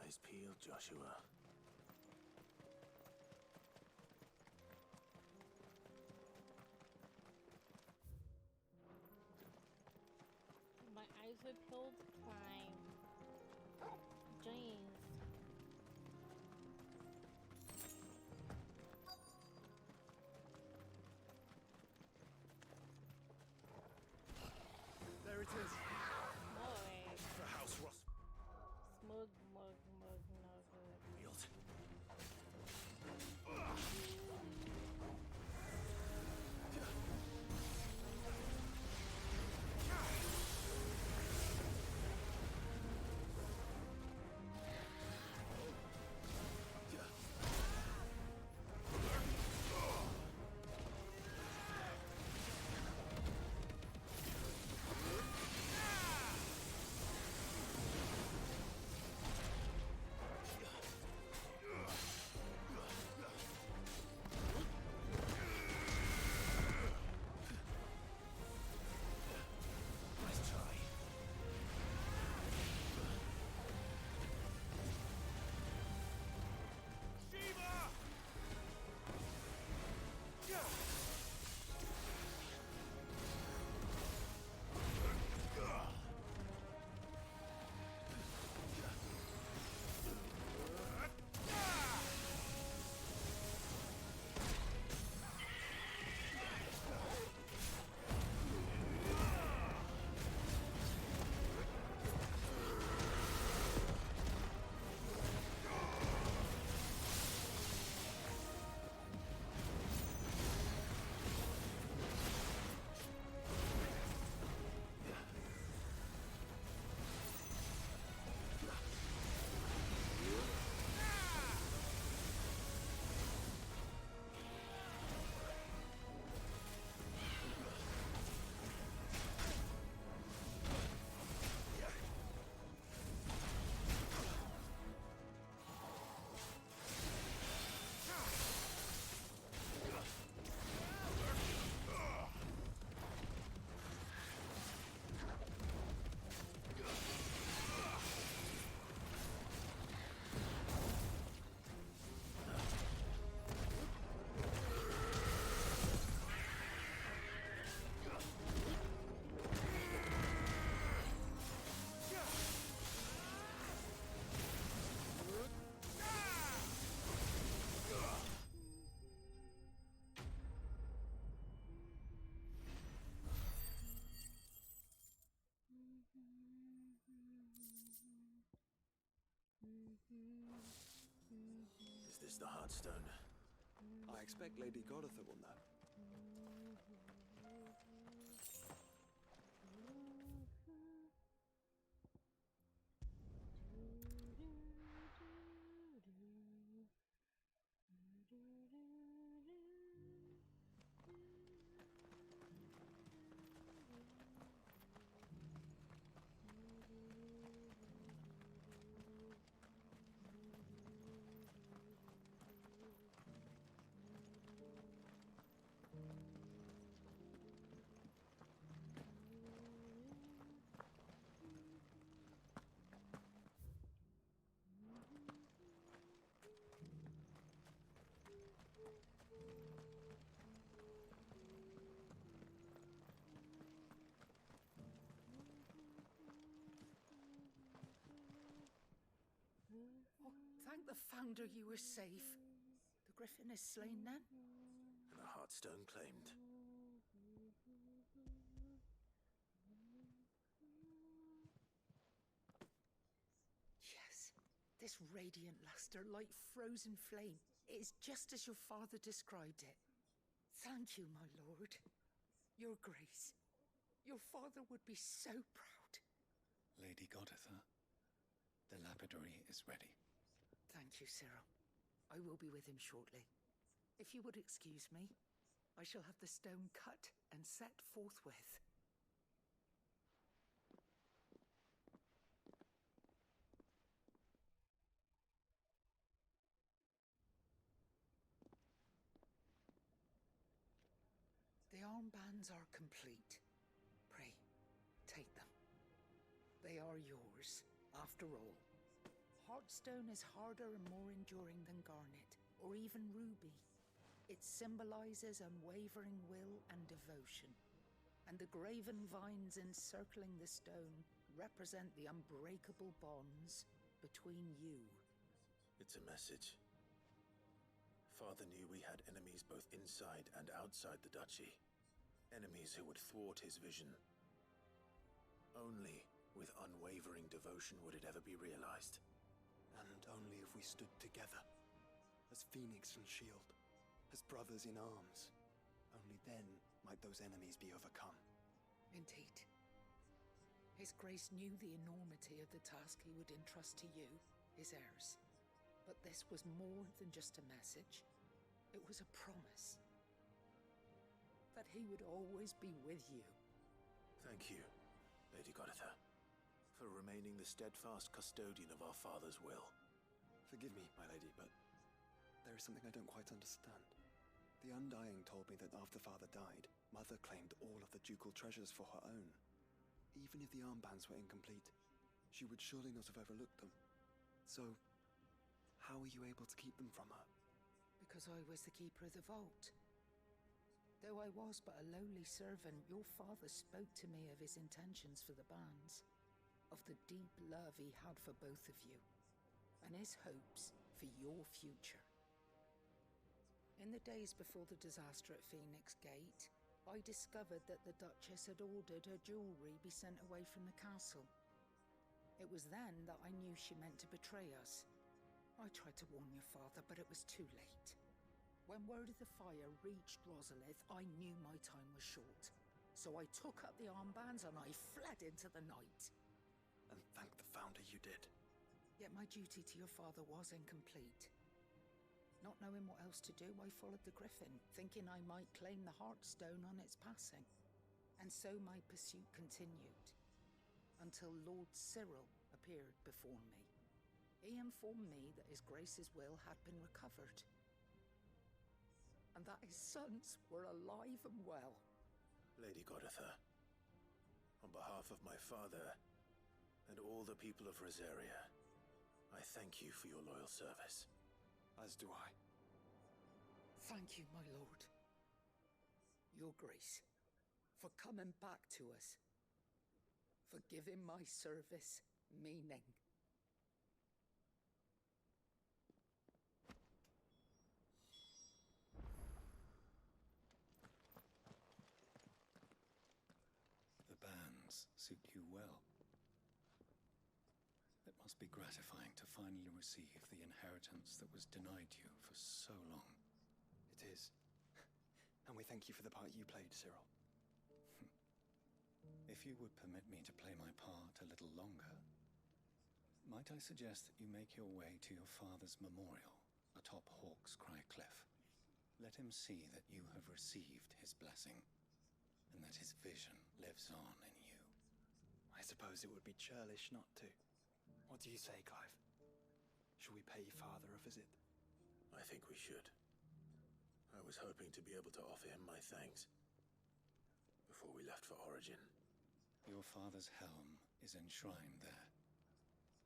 Eyes peeled, Joshua. My eyes are peeled. Fine. James. There it is. Boy. The House Ross. Smug, mug, mug, no good. Field. Is this the Heartstone? I expect Lady Godotha will know. Founder, you were safe. The griffin is slain then? And the Heartstone claimed. Yes, this radiant luster like frozen flame. It is just as your father described it. Thank you, my lord. Your grace. Your father would be so proud. Lady Goditha, the lapidary is ready. Thank you, Cyril. I will be with him shortly. If you would excuse me, I shall have the stone cut and set forthwith. The armbands are complete. Pray, take them. They are yours, after all. Heartstone is harder and more enduring than garnet, or even ruby. It symbolizes unwavering will and devotion, and the graven vines encircling the stone represent the unbreakable bonds between you. It's a message. Father knew we had enemies both inside and outside the duchy. Enemies who would thwart his vision. Only with unwavering devotion would it ever be realized. And only if we stood together, as Phoenix and Shield, as brothers in arms. Only then might those enemies be overcome. Indeed. His Grace knew the enormity of the task he would entrust to you, his heirs. But this was more than just a message. It was a promise. That he would always be with you. Thank you, Lady Goditha, for remaining the steadfast custodian of our father's will. Forgive me, my lady, but there is something I don't quite understand. The Undying told me that after father died, Mother claimed all of the ducal treasures for her own. Even if the armbands were incomplete, she would surely not have overlooked them. So, how were you able to keep them from her? Because I was the keeper of the vault. Though I was but a lowly servant, your father spoke to me of his intentions for the bands, of the deep love he had for both of you, and his hopes for your future. In the days before the disaster at Phoenix Gate, I discovered that the Duchess had ordered her jewelry be sent away from the castle. It was then that I knew she meant to betray us. I tried to warn your father, but it was too late. When word of the fire reached Rosalith, I knew my time was short. So I took up the armbands and I fled into the night. And thank the Founder you did. Yet my duty to your father was incomplete. Not knowing what else to do, I followed the Griffin, thinking I might claim the Heartstone on its passing. And so my pursuit continued, until Lord Cyril appeared before me. He informed me that his Grace's will had been recovered, and that his sons were alive and well. Lady Goditha, on behalf of my father and all the people of Rosaria, I thank you for your loyal service. As do I. Thank you, my lord. Your Grace, for coming back to us, for giving my service meaning. The bands suit you well. It must be gratifying to finally receive the inheritance that was denied you for so long. It is. And we thank you for the part you played, Cyril. If you would permit me to play my part a little longer, might I suggest that you make your way to your father's memorial atop Hawk's Cry Cliff? Let him see that you have received his blessing, and that his vision lives on in you. I suppose it would be churlish not to. What do you say, Clive? Should we pay father a visit? I think we should. I was hoping to be able to offer him my thanks before we left for Origin. Your father's helm is enshrined there.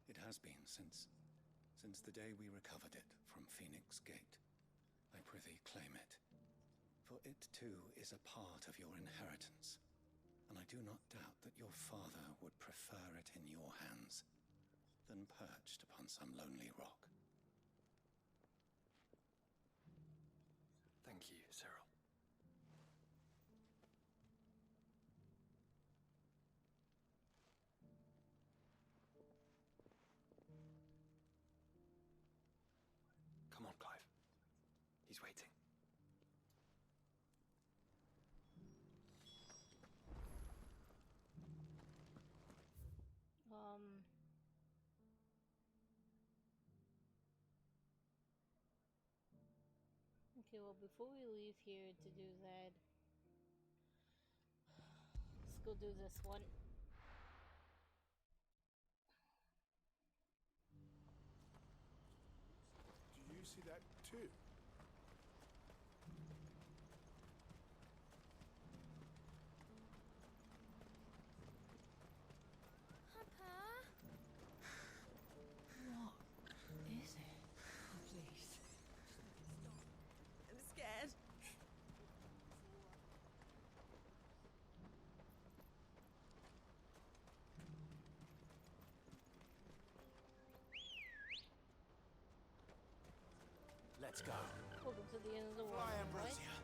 It has been since the day we recovered it from Phoenix Gate. I prithee claim it, for it too is a part of your inheritance, and I do not doubt that your father would prefer it in your hands than perched upon some lonely rock. Thank you, Cyril. Come on, Clive. He's waiting. Okay, well, before we leave here to do that, let's go do this one. Do you see that too? Papa? What is it? Oh, please. I'm scared. Let's go. Welcome to the end of the world. Fly, boy. Ambrosia.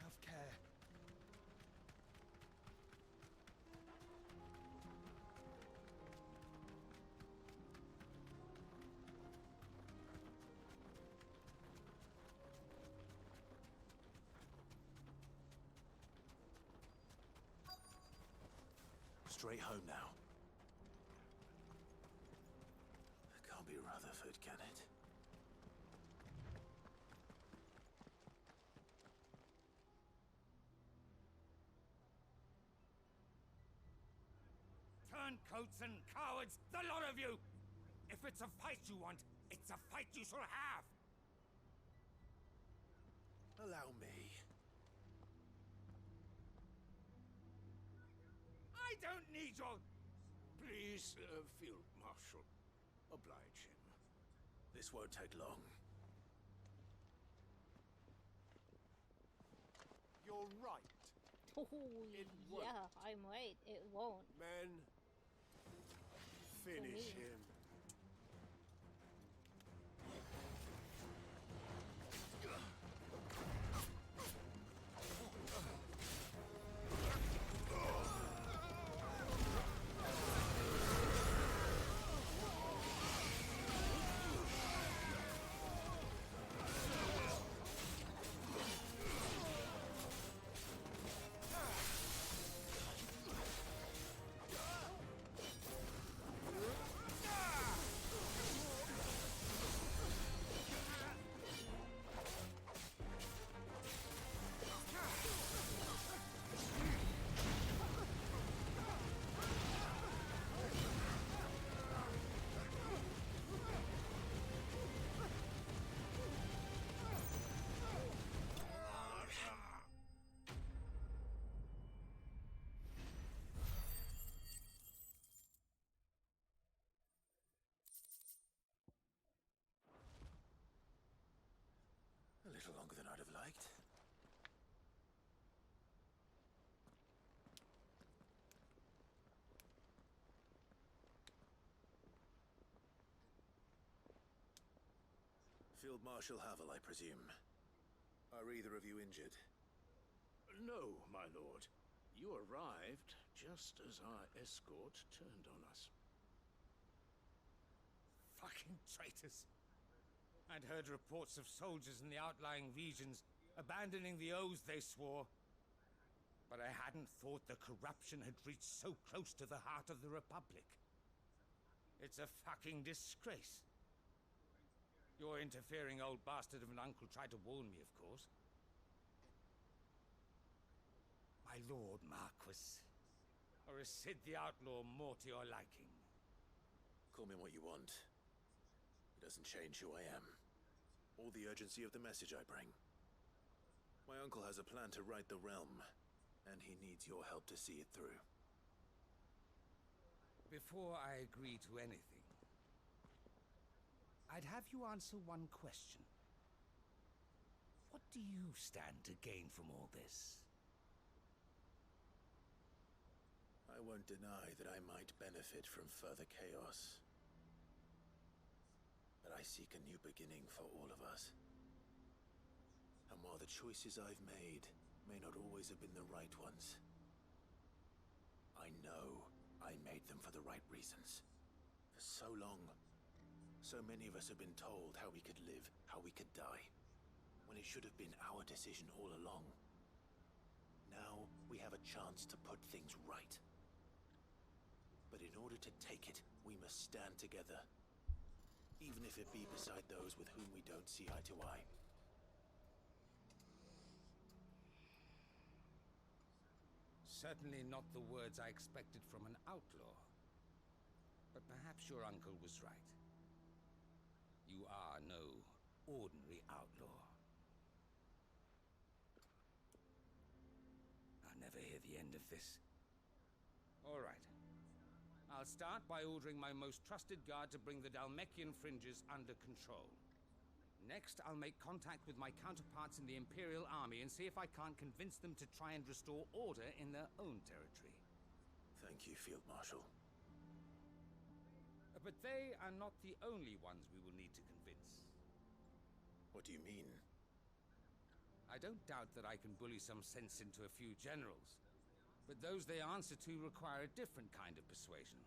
Have care. Straight home now. Can't be Rutherford, can it? Turncoats and cowards, the lot of you! If it's a fight you want, it's a fight you shall have! Allow me. I don't need your... Please, Field Marshal, oblige him. This won't take long. You're right. Oh, It won't. yeah, I'm right. It won't. Men, finish me. him. A little longer than I'd have liked. Field Marshal Havel, I presume. Are either of you injured? No, my lord. You arrived just as our escort turned on us. Fucking traitors! I'd heard reports of soldiers in the outlying regions abandoning the oaths they swore. But I hadn't thought the corruption had reached so close to the heart of the Republic. It's a fucking disgrace. Your interfering old bastard of an uncle tried to warn me, of course. My lord Marquis. Or is Sid the Outlaw more to your liking? Call me what you want. It doesn't change who I am, or the urgency of the message I bring. My uncle has a plan to right the realm, and he needs your help to see it through. Before I agree to anything, I'd have you answer one question. What do you stand to gain from all this? I won't deny that I might benefit from further chaos. But I seek a new beginning for all of us. And while the choices I've made may not always have been the right ones, I know I made them for the right reasons. For so long, so many of us have been told how we could live, how we could die, when it should have been our decision all along. Now we have a chance to put things right. But in order to take it, we must stand together, even if it be beside those with whom we don't see eye to eye. Certainly not the words I expected from an outlaw. But perhaps your uncle was right. You are no ordinary outlaw. I'll never hear the end of this. All right. I'll start by ordering my most trusted guard to bring the Dalmekian fringes under control. Next, I'll make contact with my counterparts in the Imperial Army and see if I can't convince them to try and restore order in their own territory. Thank you, Field Marshal. But they are not the only ones we will need to convince. What do you mean? I don't doubt that I can bully some sense into a few generals, but those they answer to require a different kind of persuasion.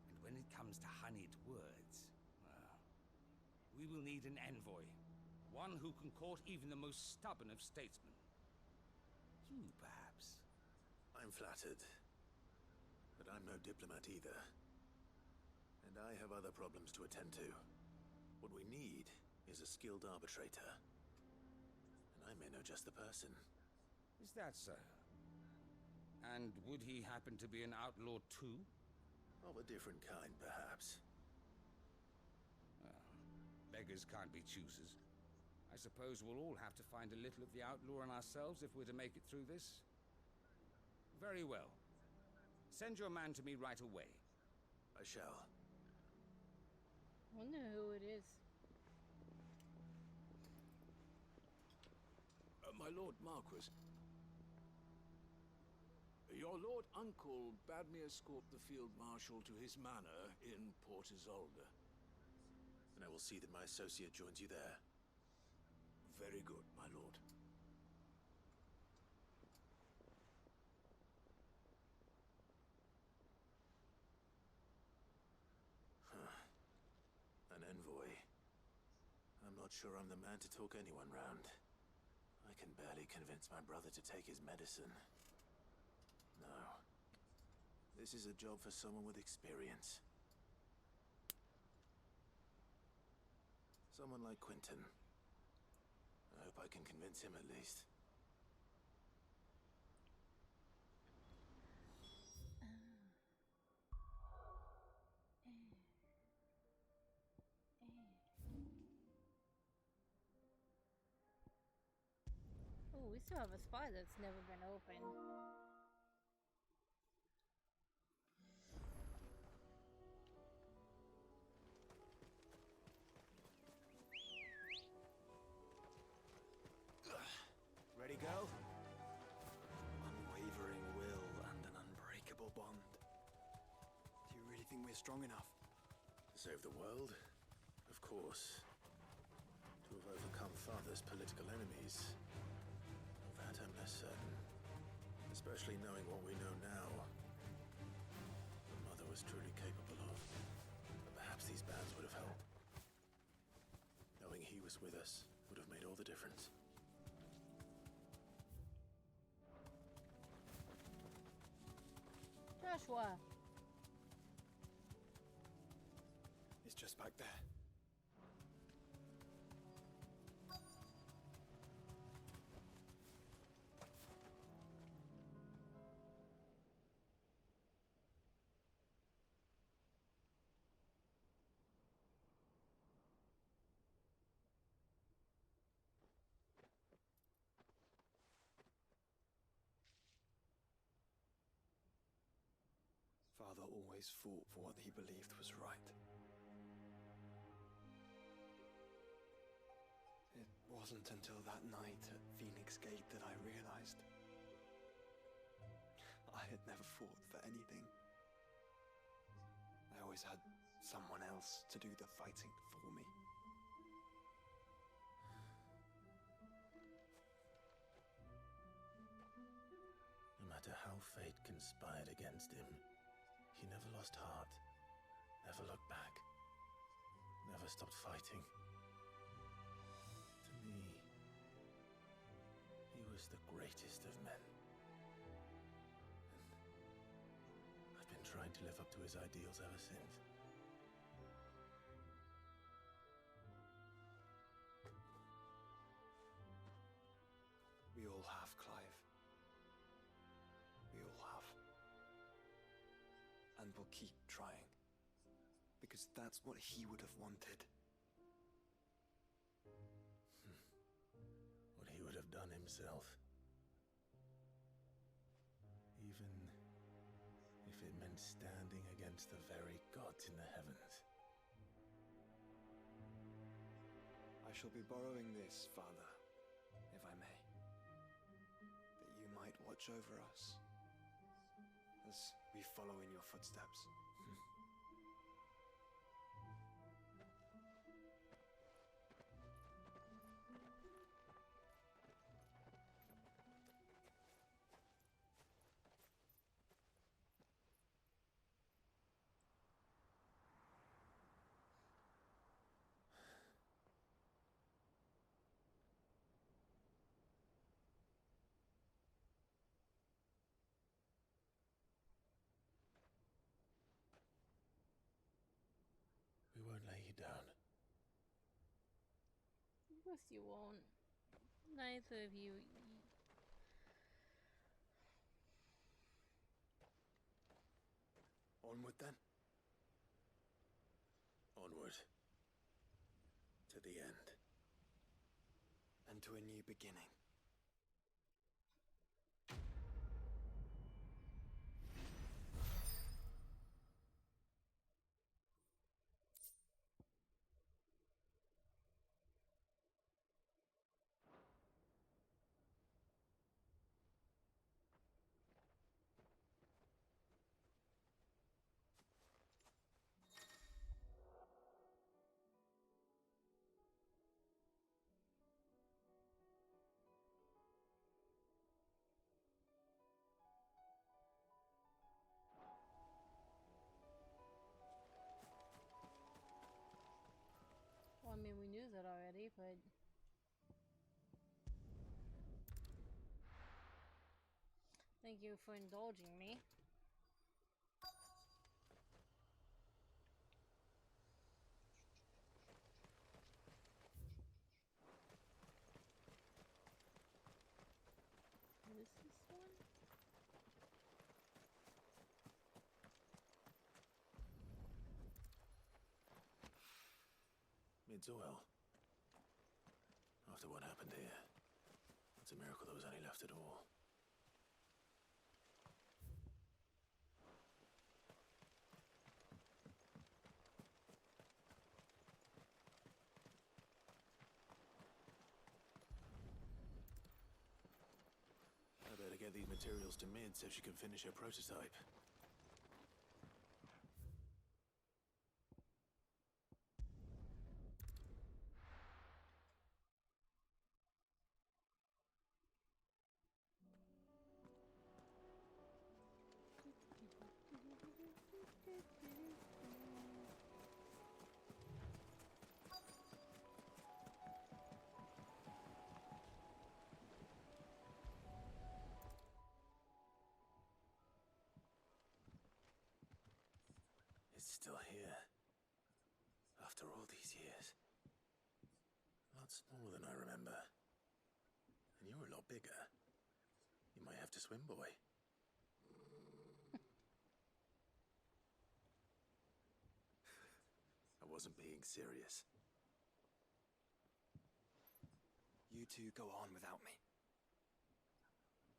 And when it comes to honeyed words, well, we will need an envoy. One who can court even the most stubborn of statesmen. You, perhaps. I'm flattered. But I'm no diplomat either. And I have other problems to attend to. What we need is a skilled arbitrator. And I may know just the person. Is that so? And would he happen to be an outlaw too? Of a different kind, perhaps. Well, beggars can't be choosers. I suppose we'll all have to find a little of the outlaw in ourselves if we're to make it through this. Very well. Send your man to me right away. I shall. Wonder who it is. My Lord Marquis. Your Lord Uncle bade me escort the Field Marshal to his manor in Port Isolde. And I will see that my associate joins you there. Very good, my lord. An envoy. I'm not sure I'm the man to talk anyone round. I can barely convince my brother to take his medicine. No. This is a job for someone with experience. Someone like Quentin. I hope I can convince him at least. Oh, we still have a spot that's never been opened. Ready, go? Unwavering will and an unbreakable bond. Do you really think we're strong enough? To save the world? Of course. To have overcome Father's political enemies? Of that I'm less certain. Especially knowing what we know now. What Mother was truly capable of. But perhaps these bands would have helped. Knowing he was with us would have made all the difference. Joshua. It's just back there. Father always fought for what he believed was right. wasn't until that night at Phoenix Gate that I realized I had never fought for anything. I always had someone else to do the fighting for me. No matter how fate conspired against him, he never lost heart, never looked back, never stopped fighting. To me, he was the greatest of men. And I've been trying to live up to his ideals ever since. We all have, Clive. We all have. And we'll keep trying. Because that's what he would have wanted. What he would have done himself. Even if it meant standing against the very gods in the heavens. I shall be borrowing this, Father, if I may. That you might watch over us as we follow in your footsteps. We won't lay you down. Of course you won't. Neither of you. Onward then. Onward. To the end. And to a new beginning. Well, I mean, we knew that already, but... Thank you for indulging me. What is this one? Mid's well. After what happened here, it's a miracle there was any left at all. I better get these materials to Mid so she can finish her prototype. It's still here. After all these years. A lot smaller than I remember. And you're a lot bigger. You might have to swim, boy. I wasn't being serious. You two go on without me.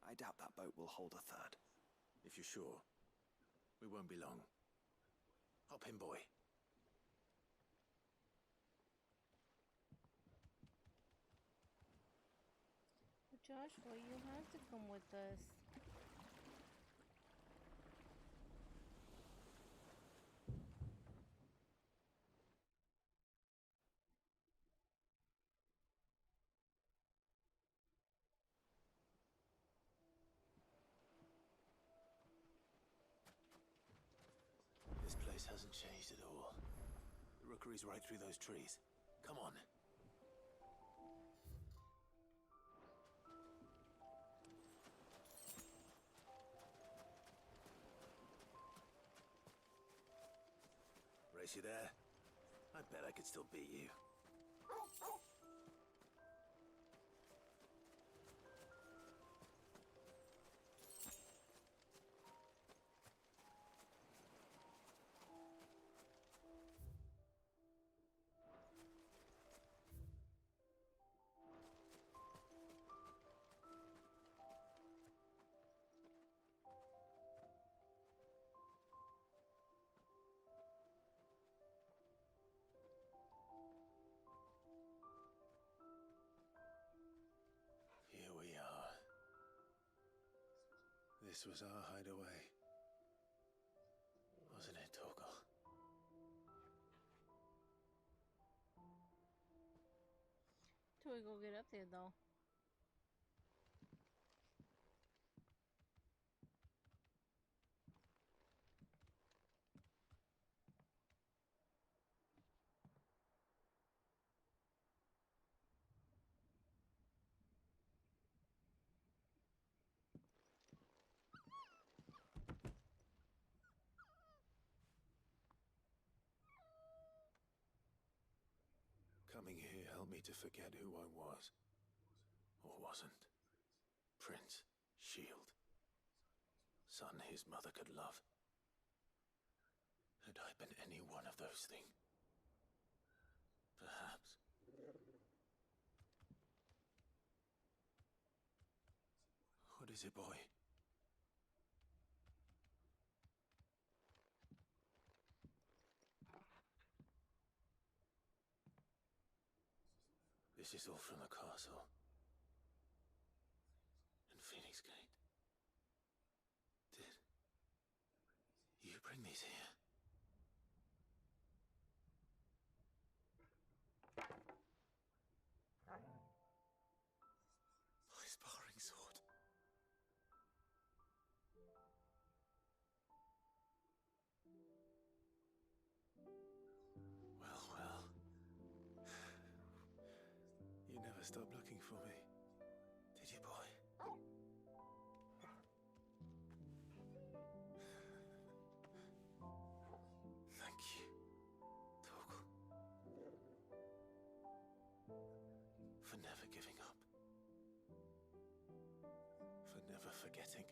I doubt that boat will hold a third. If you're sure, we won't be long. Hop in, boy. Joshua, you have to come with us. This place hasn't changed at all. The rookery's right through those trees. Come on. Race you there? I bet I could still beat you. Here we are. This was our hideaway. Wasn't it, Torgal? Till we go get up there, though. Coming here helped me to forget who I was. Or wasn't. Prince, shield. Son his mother could love. Had I been any one of those things? Perhaps. What is it, boy? This is all from the castle. And Phoenix Gate. Did you bring these here? My sparring sword. Well, well. You never stopped looking for me, did you, boy? Thank you, Torgal. For never giving up. For never forgetting.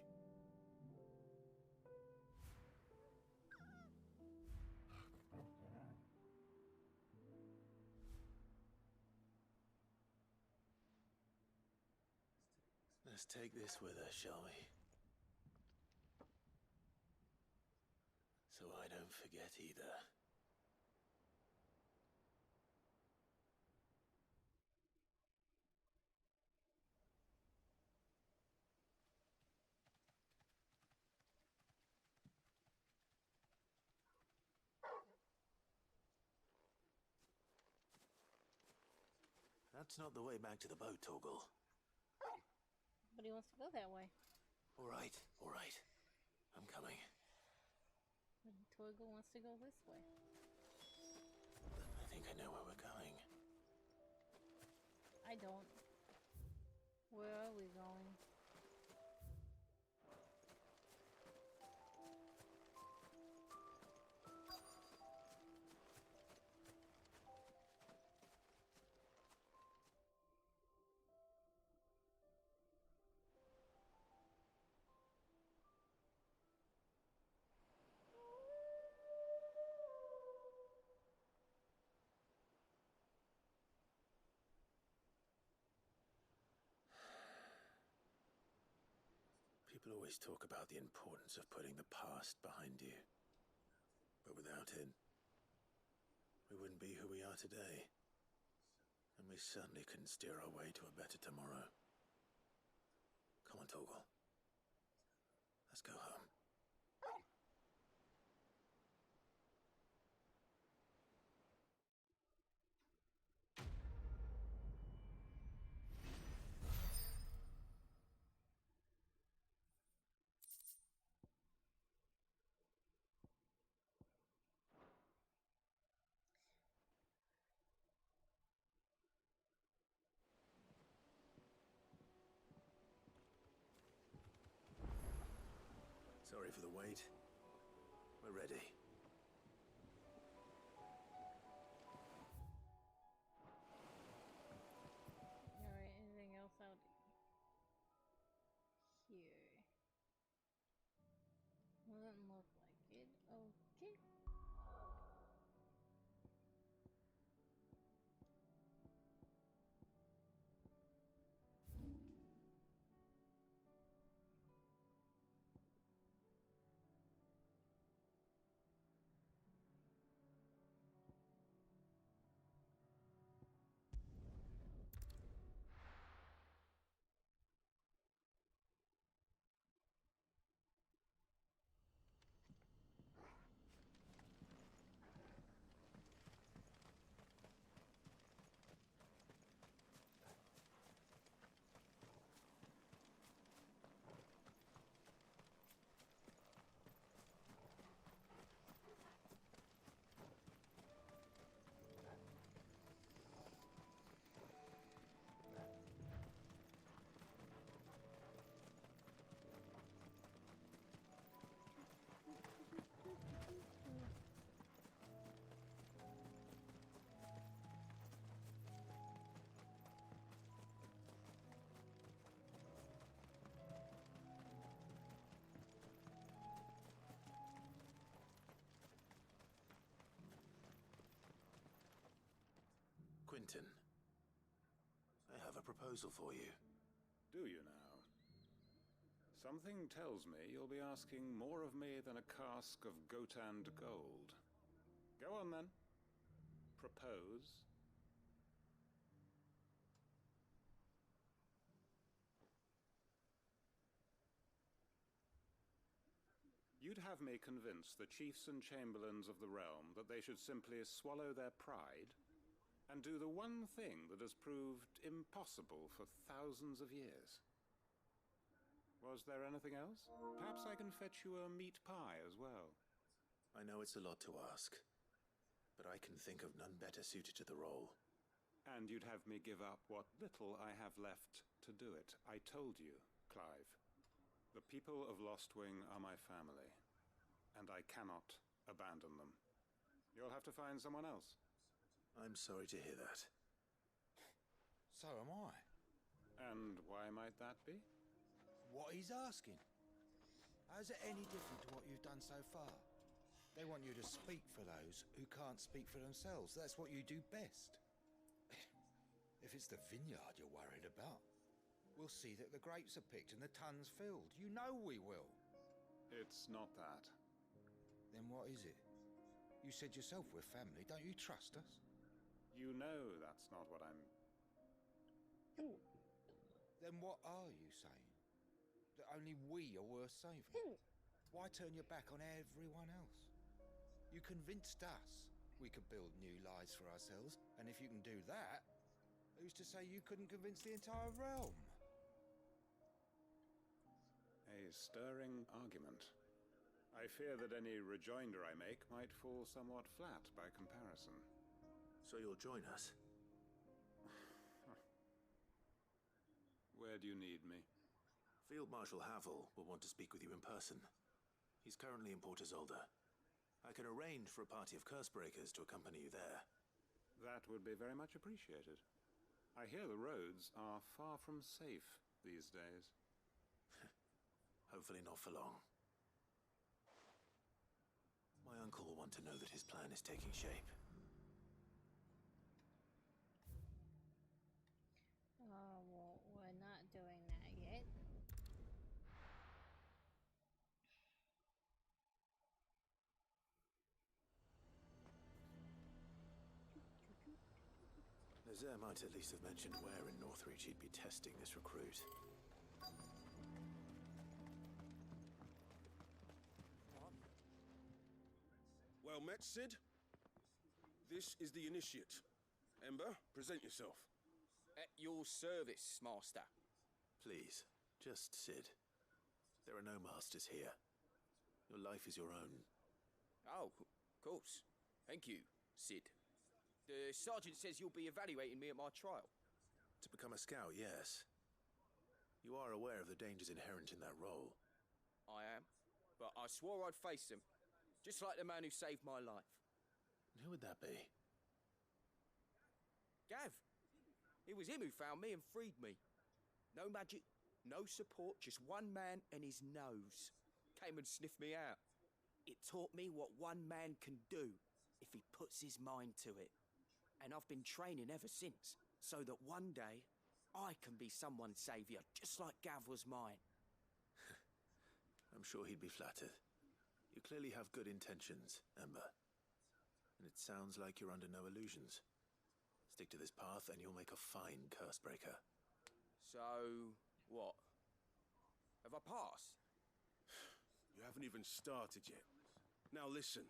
Let's take this with us, shall we? So I don't forget either. That's not the way back to the boat, Torgal. But he wants to go that way. All right, all right. I'm coming. And Torgal wants to go this way. I think I know where we're going. I don't. Where are we going? People always talk about the importance of putting the past behind you. But without it, we wouldn't be who we are today. And we certainly couldn't steer our way to a better tomorrow. Come on, Torgal. Let's go home. Sorry for the wait. We're ready. Alright, anything else out here? Doesn't look like it. Okay. Quentin, I have a proposal for you. Do you now? Something tells me you'll be asking more of me than a cask of Gotand gold. Go on then. Propose. You'd have me convince the chiefs and chamberlains of the realm that they should simply swallow their pride and do the one thing that has proved impossible for thousands of years. Was there anything else? Perhaps I can fetch you a meat pie as well. I know it's a lot to ask, but I can think of none better suited to the role. And you'd have me give up what little I have left to do it. I told you, Clive. The people of Lostwing are my family, and I cannot abandon them. You'll have to find someone else. I'm sorry to hear that. So am I. And why might that be? What he's asking. How's it any different to what you've done so far? They want you to speak for those who can't speak for themselves. That's what you do best. If it's the vineyard you're worried about, we'll see that the grapes are picked and the tons filled. You know we will. It's not that. Then what is it? You said yourself we're family. Don't you trust us? You know that's not what I'm... Then what are you saying? That only we are worth saving? Why turn your back on everyone else? You convinced us we could build new lives for ourselves, and if you can do that, who's to say you couldn't convince the entire realm? A stirring argument. I fear that any rejoinder I make might fall somewhat flat by comparison. So you'll join us? Where do you need me? Field Marshal Havel will want to speak with you in person. He's currently in Port Isolde. I can arrange for a party of Cursebreakers to accompany you there. That would be very much appreciated. I hear the roads are far from safe these days. Hopefully not for long. My uncle will want to know that his plan is taking shape. Well, we're not doing that yet. Nazaire might at least have mentioned where in Northreach he'd be testing this recruit. met, Sid? This is the initiate. Ember, present yourself. At your service, Master. Please, just Sid. There are no masters here. Your life is your own. Oh, of course. Thank you, Sid. The sergeant says you'll be evaluating me at my trial. To become a scout, yes. You are aware of the dangers inherent in that role. I am. But I swore I'd face them. Just like the man who saved my life. And who would that be? Gav. It was him who found me and freed me. No magic, no support, just one man and his nose. Came and sniffed me out. It taught me what one man can do if he puts his mind to it. And I've been training ever since, so that one day I can be someone's saviour, just like Gav was mine. I'm sure he'd be flattered. You clearly have good intentions, Ember. And it sounds like you're under no illusions. Stick to this path and you'll make a fine Cursebreaker. So, what? Have I passed? You haven't even started yet. Now listen.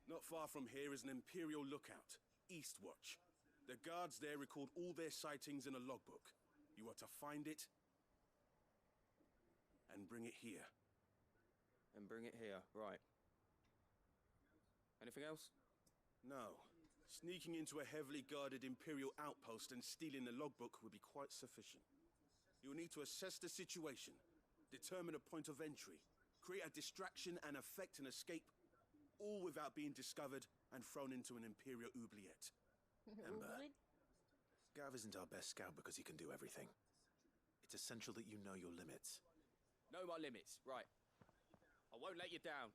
Not far from here is an Imperial lookout, Eastwatch. The guards there record all their sightings in a logbook. You are to find it and bring it here. And bring it here, right. Anything else? No. Sneaking into a heavily guarded Imperial outpost and stealing the logbook would be quite sufficient. You'll need to assess the situation, determine a point of entry, create a distraction and effect an escape, all without being discovered and thrown into an Imperial oubliette. Ember, Gav isn't our best scout because he can do everything. It's essential that you know your limits. Know my limits, right. I won't let you down.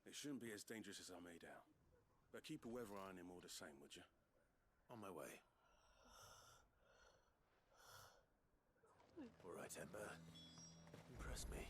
It shouldn't be as dangerous as I made out. But keep a weather eye on him all the same, would you? On my way. All right, Ember. Impress me.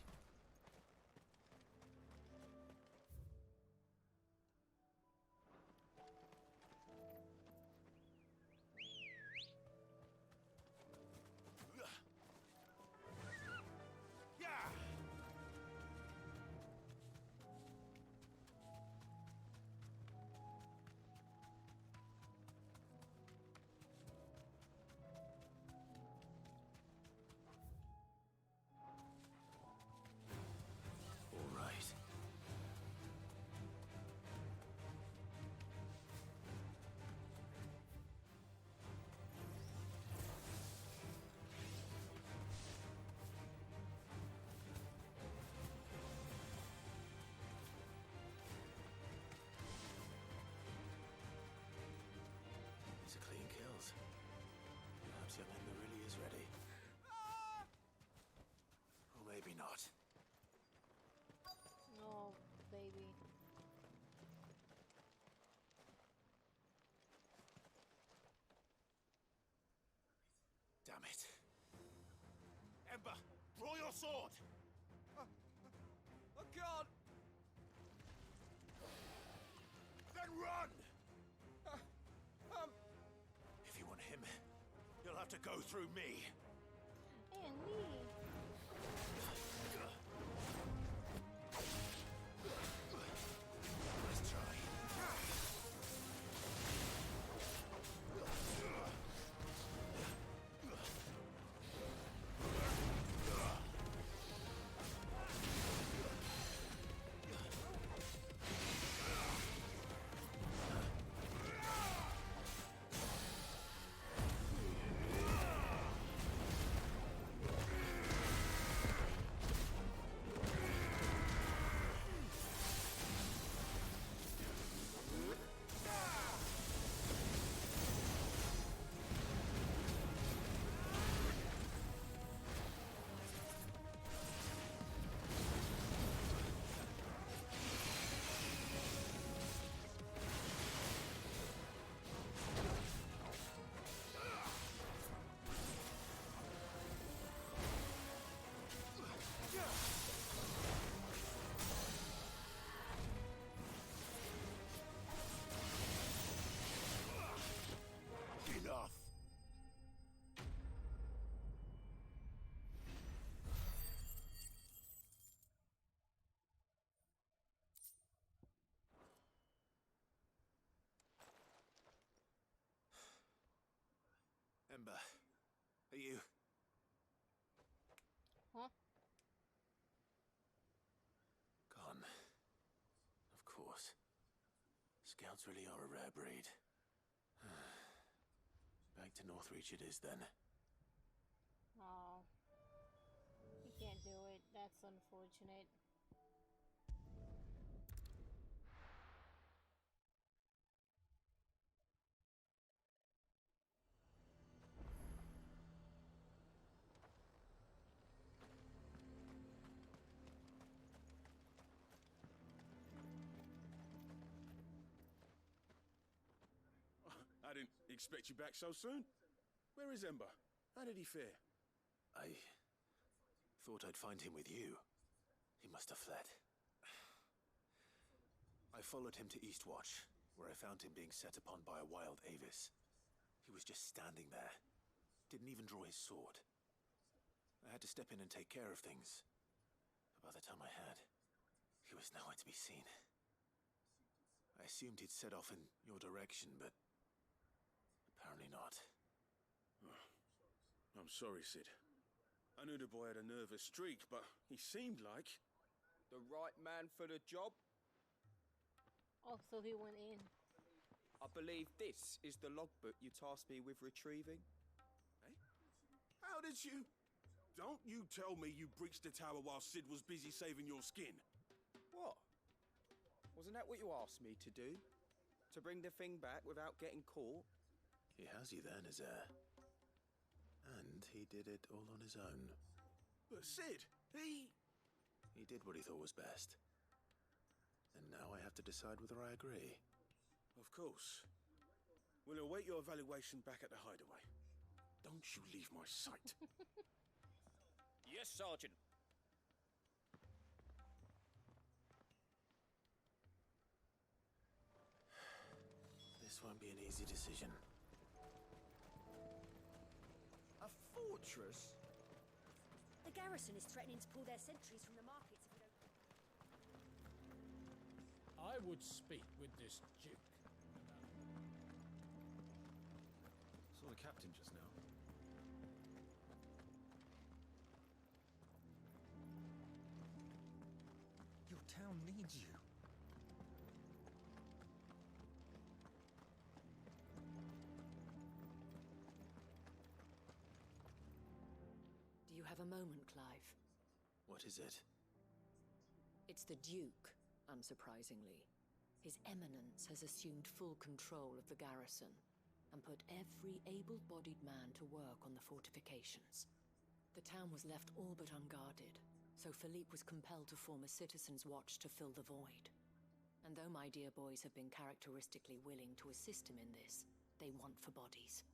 These are clean kills. Perhaps young Ember really is ready. Or maybe not. Oh, baby. Damn it. Ember, draw your sword! I can't! Then run! If you want him, you'll have to go through me. And me. Let's try. Are you... Huh? Gone. Of course. Scouts really are a rare breed. Back to Northreach it is then. Oh. He can't do it. That's unfortunate. I didn't expect you back so soon. Where is Ember? How did he fare? I thought I'd find him with you. He must have fled. I followed him to Eastwatch, where I found him being set upon by a wild Avis. He was just standing there. Didn't even draw his sword. I had to step in and take care of things. But by the time I had, he was nowhere to be seen. I assumed he'd set off in your direction, but apparently not. I'm sorry, Sid. I knew the boy had a nervous streak, but he seemed like... The right man for the job? Oh, so he went in. I believe this is the logbook you tasked me with retrieving. Eh? How did you... Don't you tell me you breached the tower while Sid was busy saving your skin. What? Wasn't that what you asked me to do? To bring the thing back without getting caught? He has you then, as heir. And he did it all on his own. But Sid, he did what he thought was best. And now I have to decide whether I agree. Of course. We'll await your evaluation back at the hideaway. Don't you leave my sight. Yes, Sergeant. This won't be an easy decision. A fortress? The garrison is threatening to pull their sentries from the markets if we don't... I would speak with this Duke. Saw the captain just now. Your town needs you. Do you have a moment, Clive? What is it? It's the Duke, unsurprisingly. His Eminence has assumed full control of the garrison and put every able-bodied man to work on the fortifications. The town was left all but unguarded, so Philippe was compelled to form a citizens' watch to fill the void. And though my dear boys have been characteristically willing to assist him in this, they want for bodies.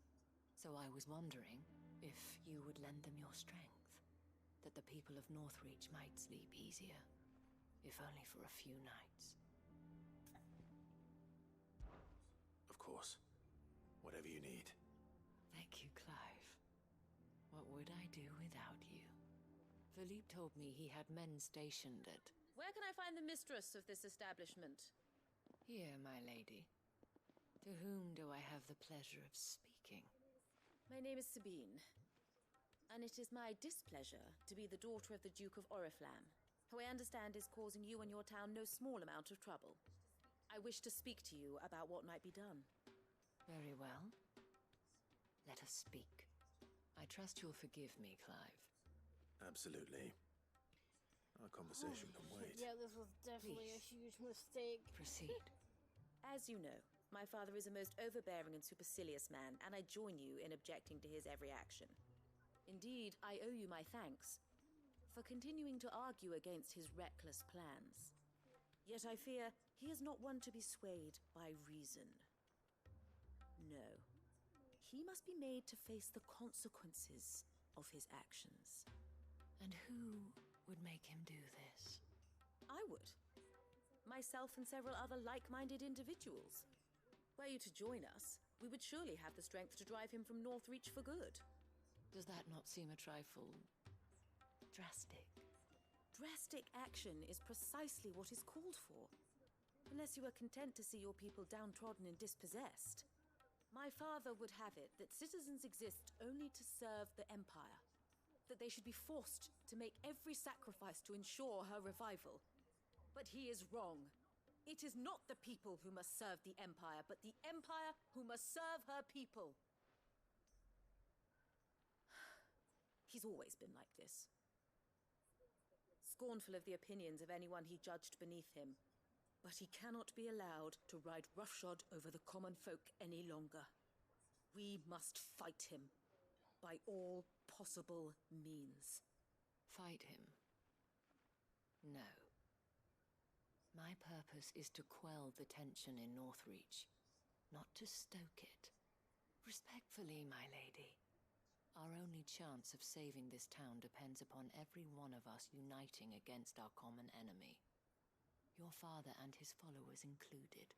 So I was wondering if you would lend them your strength, that the people of Northreach might sleep easier, if only for a few nights. Of course. Whatever you need. Thank you, Clive. What would I do without you? Philippe told me he had men stationed at... Where can I find the mistress of this establishment? Here, my lady. To whom do I have the pleasure of speaking? My name is Sabine, and it is my displeasure to be the daughter of the Duke of Oriflamme, who I understand is causing you and your town no small amount of trouble. I wish to speak to you about what might be done. Very well. Let us speak. I trust you'll forgive me, Clive. Absolutely. Our conversation can wait. Yeah, this was definitely a huge mistake. Proceed. As you know, my father is a most overbearing and supercilious man, and I join you in objecting to his every action. Indeed, I owe you my thanks for continuing to argue against his reckless plans. Yet I fear he is not one to be swayed by reason. No. He must be made to face the consequences of his actions. And who would make him do this? I would. Myself and several other like-minded individuals. Were you to join us, we would surely have the strength to drive him from Northreach for good. Does that not seem a trifle... drastic? Drastic action is precisely what is called for. Unless you are content to see your people downtrodden and dispossessed. My father would have it that citizens exist only to serve the Empire. That they should be forced to make every sacrifice to ensure her revival. But he is wrong. It is not the people who must serve the Empire, but the Empire who must serve her people. He's always been like this. Scornful of the opinions of anyone he judged beneath him. But he cannot be allowed to ride roughshod over the common folk any longer. We must fight him. By all possible means. Fight him? No. My purpose is to quell the tension in Northreach, not to stoke it. Respectfully, my lady. Our only chance of saving this town depends upon every one of us uniting against our common enemy. Your father and his followers included.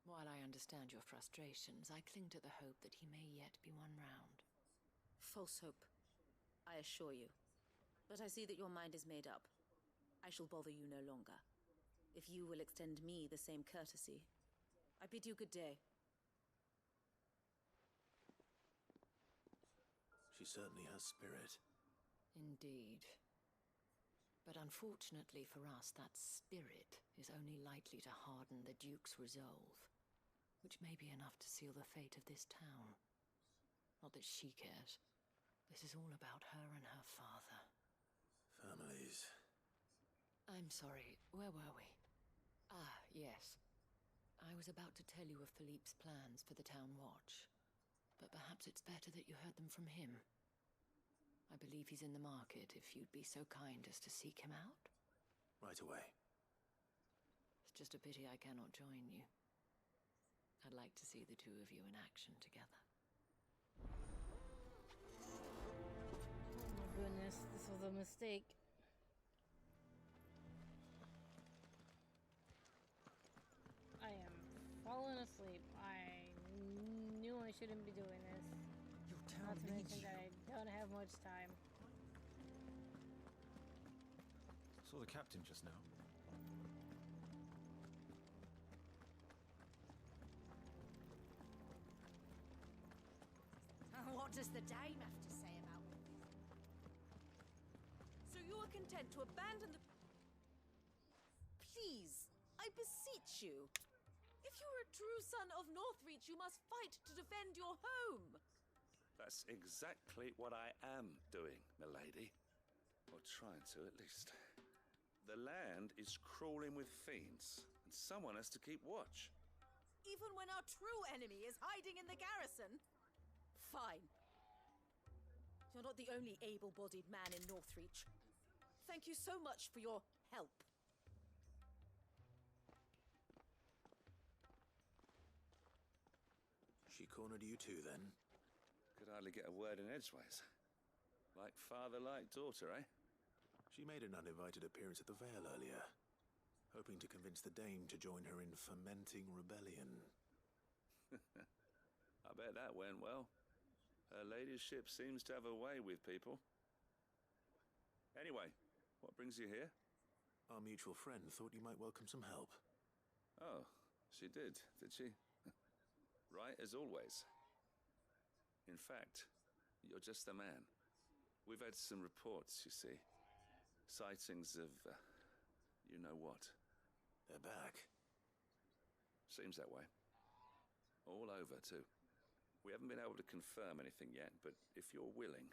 While I understand your frustrations, I cling to the hope that he may yet be won round. False hope, I assure you. But I see that your mind is made up. I shall bother you no longer. If you will extend me the same courtesy, I bid you good day. She certainly has spirit. Indeed. But unfortunately for us, that spirit is only likely to harden the Duke's resolve, which may be enough to seal the fate of this town. Not that she cares. This is all about her and her father. Families. I'm sorry, where were we? Ah, yes. I was about to tell you of Philippe's plans for the town watch. But perhaps it's better that you heard them from him. I believe he's in the market, if you'd be so kind as to seek him out. Right away. It's just a pity I cannot join you. I'd like to see the two of you in action together. Oh my goodness, this was a mistake. I am falling asleep. I knew I shouldn't be doing this. Your town Not to needs mention you. that I don't have much time. Saw the captain just now. What does the dame have to say about this? So you are content to abandon the... Please, I beseech you. If you are a true son of Northreach, you must fight to defend your home. That's exactly what I am doing, milady. Or trying to, at least. The land is crawling with fiends, and someone has to keep watch. Even when our true enemy is hiding in the garrison? Fine. You're not the only able-bodied man in Northreach. Thank you so much for your help. She cornered you too, then? Could hardly get a word in edgeways. Like father, like daughter, eh? She made an uninvited appearance at the Vale earlier, hoping to convince the Dame to join her in fomenting rebellion. I bet that went well. Her ladyship seems to have a way with people. Anyway, what brings you here? Our mutual friend thought you might welcome some help. Oh, she did she? Right as always. In fact, you're just the man. We've had some reports, you see. Sightings of, you know what. They're back. Seems that way. All over, too. We haven't been able to confirm anything yet, but if you're willing,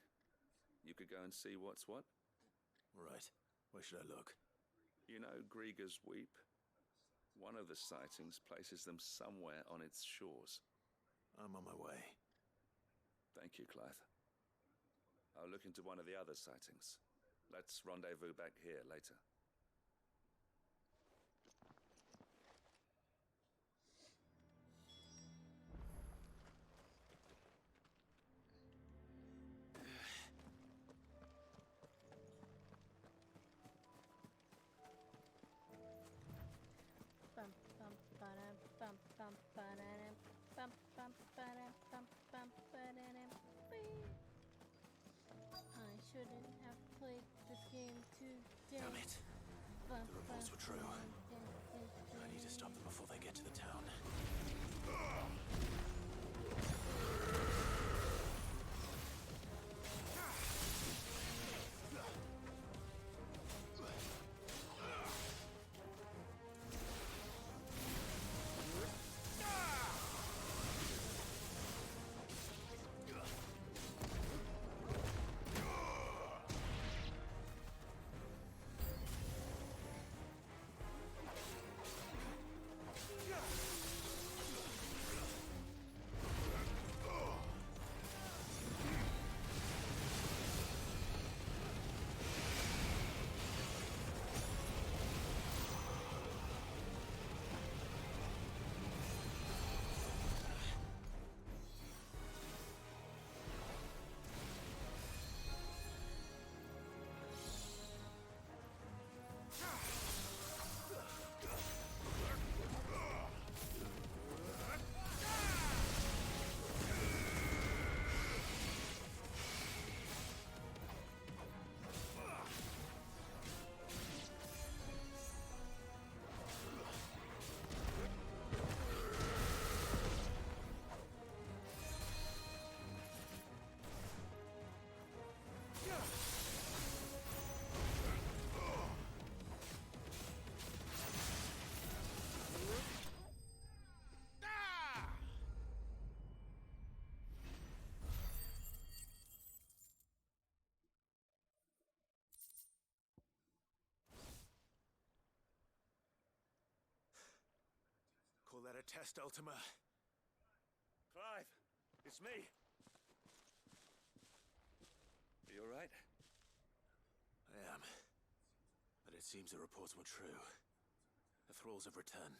you could go and see what's what. Right. Where should I look? You know Grieger's Weep? One of the sightings places them somewhere on its shores. I'm on my way. Thank you, Clive. I'll look into one of the other sightings. Let's rendezvous back here later. Bum bum ba-dum, bum bum ba-da-dum, bum bum ba-dum, bum bum ba-da-dum, bing. I shouldn't have played this game today. Damn it. Bum, The reports were true. I need to stop them before they get to the town. a test, Ultima? Clive, it's me. Are you alright? I am. But it seems the reports were true. The thralls have returned.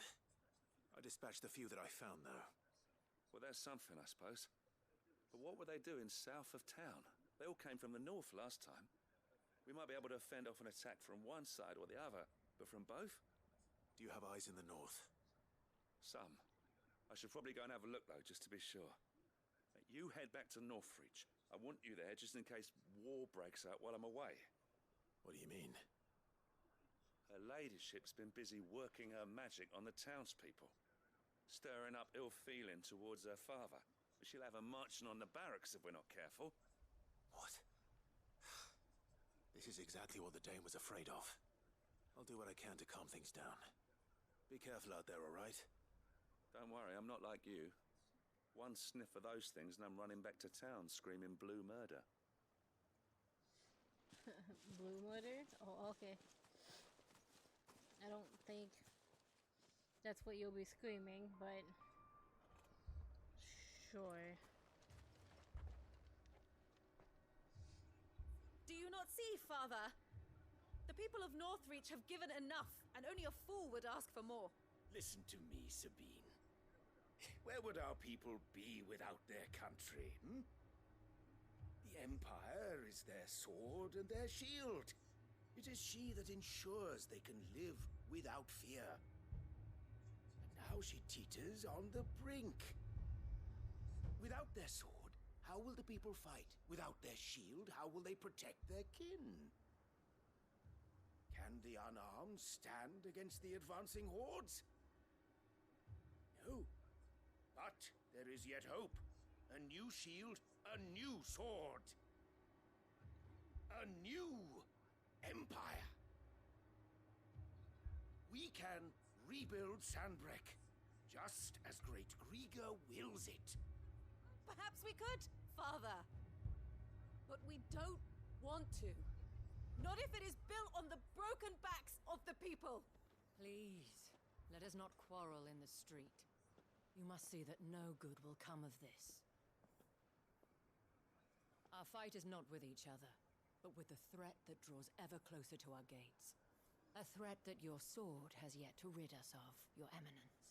I dispatched the few that I found, though. Well, that's something, I suppose. But what were they doing south of town? They all came from the north last time. We might be able to fend off an attack from one side or the other, but from both? Do you have eyes in the north? Some. I should probably go and have a look, though, just to be sure. You head back to Northreach. I want you there just in case war breaks out while I'm away. What do you mean? Her ladyship's been busy working her magic on the townspeople, stirring up ill feeling towards her father. She'll have her marching on the barracks if we're not careful. What? This is exactly what the Dane was afraid of. I'll do what I can to calm things down. Be careful out there, all right? Don't worry, I'm not like you. One sniff of those things and I'm running back to town screaming blue murder. Blue murder? Oh, okay. I don't think that's what you'll be screaming, but sure. Do you not see, Father? The people of Northreach have given enough, and only a fool would ask for more. Listen to me, Sabine. Where would our people be without their country, hmm? The Empire is their sword and their shield. It is she that ensures they can live without fear. And now she teeters on the brink. Without their sword, how will the people fight? Without their shield, how will they protect their kin? Can the unarmed stand against the advancing hordes? No. But there is yet hope. A new shield, a new sword. A new empire. We can rebuild Sandbreck, just as Great Grieger wills it. Perhaps we could, Father. But we don't want to. Not if it is built on the broken backs of the people. Please, let us not quarrel in the street. You must see that no good will come of this. Our fight is not with each other, but with the threat that draws ever closer to our gates. A threat that your sword has yet to rid us of, Your Eminence.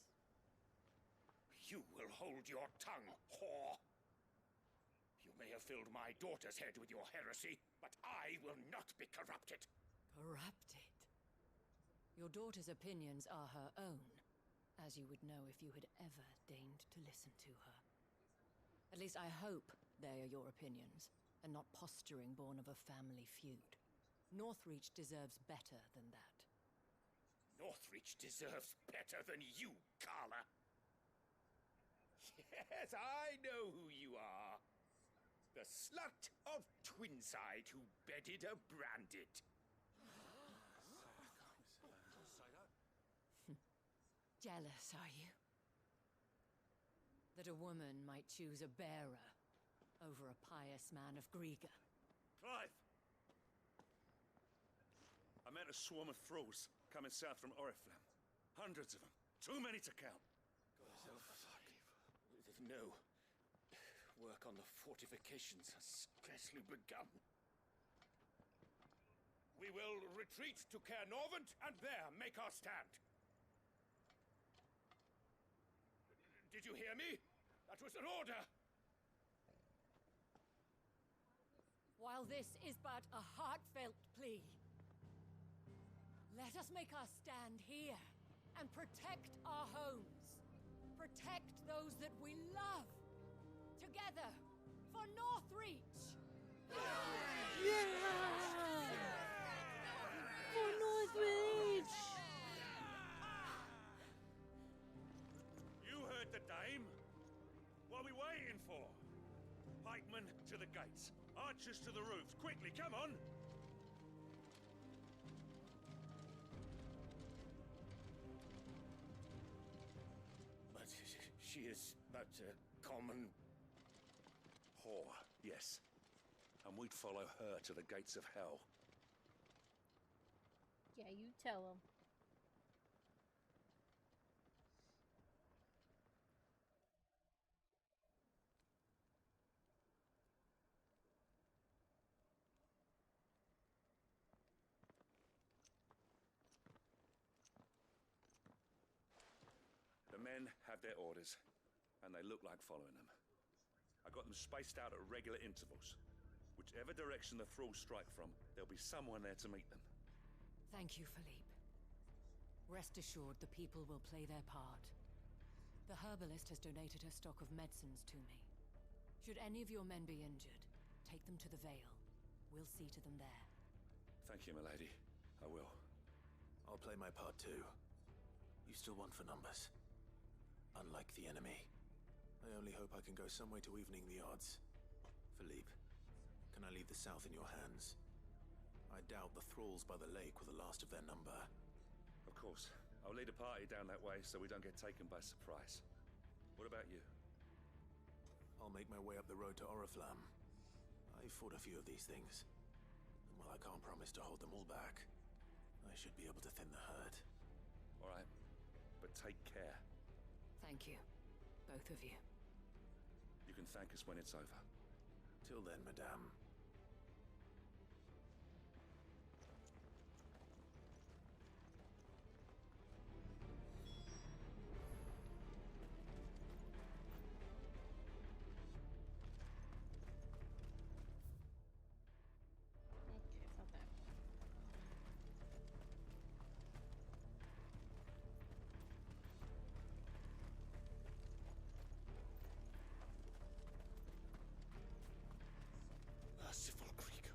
You will hold your tongue, whore! You may have filled my daughter's head with your heresy, but I will not be corrupted. Corrupted? Your daughter's opinions are her own, as you would know if you had ever deigned to listen to her. At least I hope they are your opinions, and not posturing born of a family feud. Northreach deserves better than that. Northreach deserves better than you, Carla. Yes, I know who you are. The slut of Twinside who bedded a branded. Jealous, are you? That a woman might choose a bearer over a pious man of Grieger. Clive! I met a swarm of thralls coming south from Oriflamme. Hundreds of them. Too many to count. No. Work on the fortifications has scarcely begun. We will retreat to Caer Norvent and there make our stand. Did you hear me? That was an order! While this is but a heartfelt plea, let us make our stand here and protect our homes. Protect those that we love. Together for Northreach! Yeah! For Northreach! You heard the dame. What are we waiting for? Pikemen to the gates. Archers to the roofs. Quickly, come on! But she is but a common whore, yes. And we'd follow her to the gates of hell. Yeah, you tell him. men have their orders, and they look like following them. I got them spaced out at regular intervals. Whichever direction the thralls strike from, there'll be someone there to meet them. Thank you, Philippe. Rest assured, the people will play their part. The herbalist has donated her stock of medicines to me. Should any of your men be injured, take them to the Vale. We'll see to them there. Thank you, milady. I will. I'll play my part too. You still one for numbers. Unlike the enemy. I only hope I can go some way to evening the odds. Philippe, can I leave the south in your hands? I doubt the thralls by the lake were the last of their number. Of course. I'll lead a party down that way so we don't get taken by surprise. What about you? I'll make my way up the road to Oriflamme. I've fought a few of these things. And while I can't promise to hold them all back, I should be able to thin the herd. All right. But take care. Thank you. Both of you. You can thank us when it's over. Till then, madame. Merciful creature.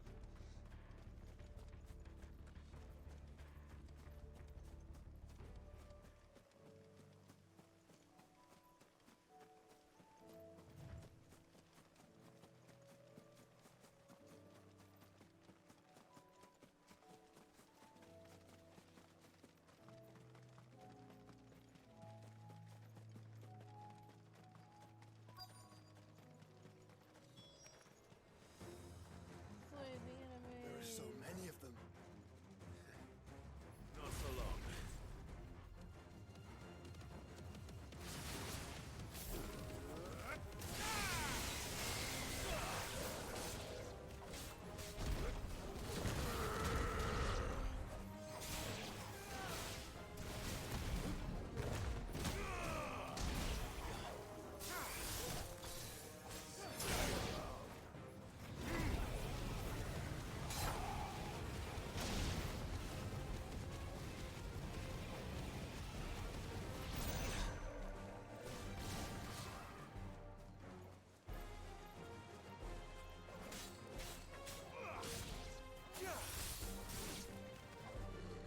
There are so many of them. Not for long.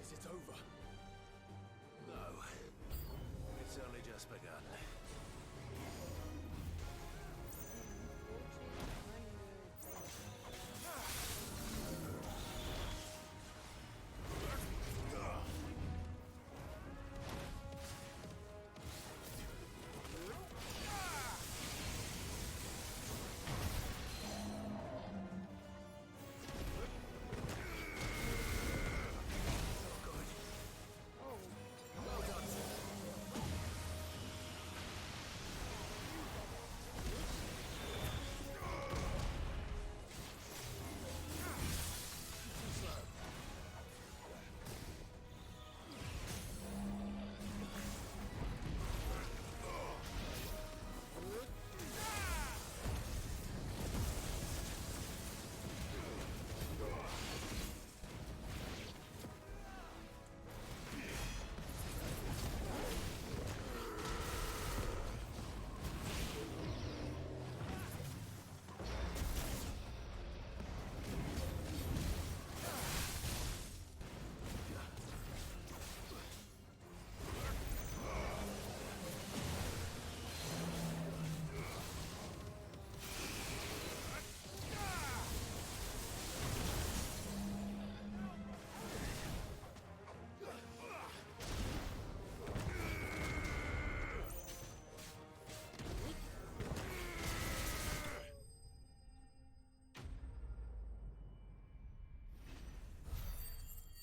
Is it over? No. It's only just begun.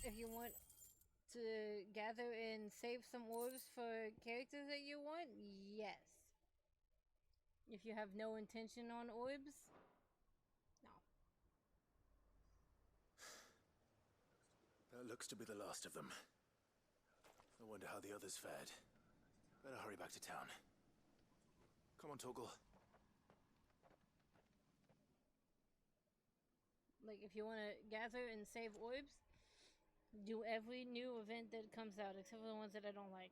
If you want to gather and save some orbs for characters that you want, yes. If you have no intention on orbs, no. That looks to be the last of them. I wonder how the others fared. Better hurry back to town. Come on, Torgal. Like, if you want to gather and save orbs, do every new event that comes out, except for the ones that I don't like.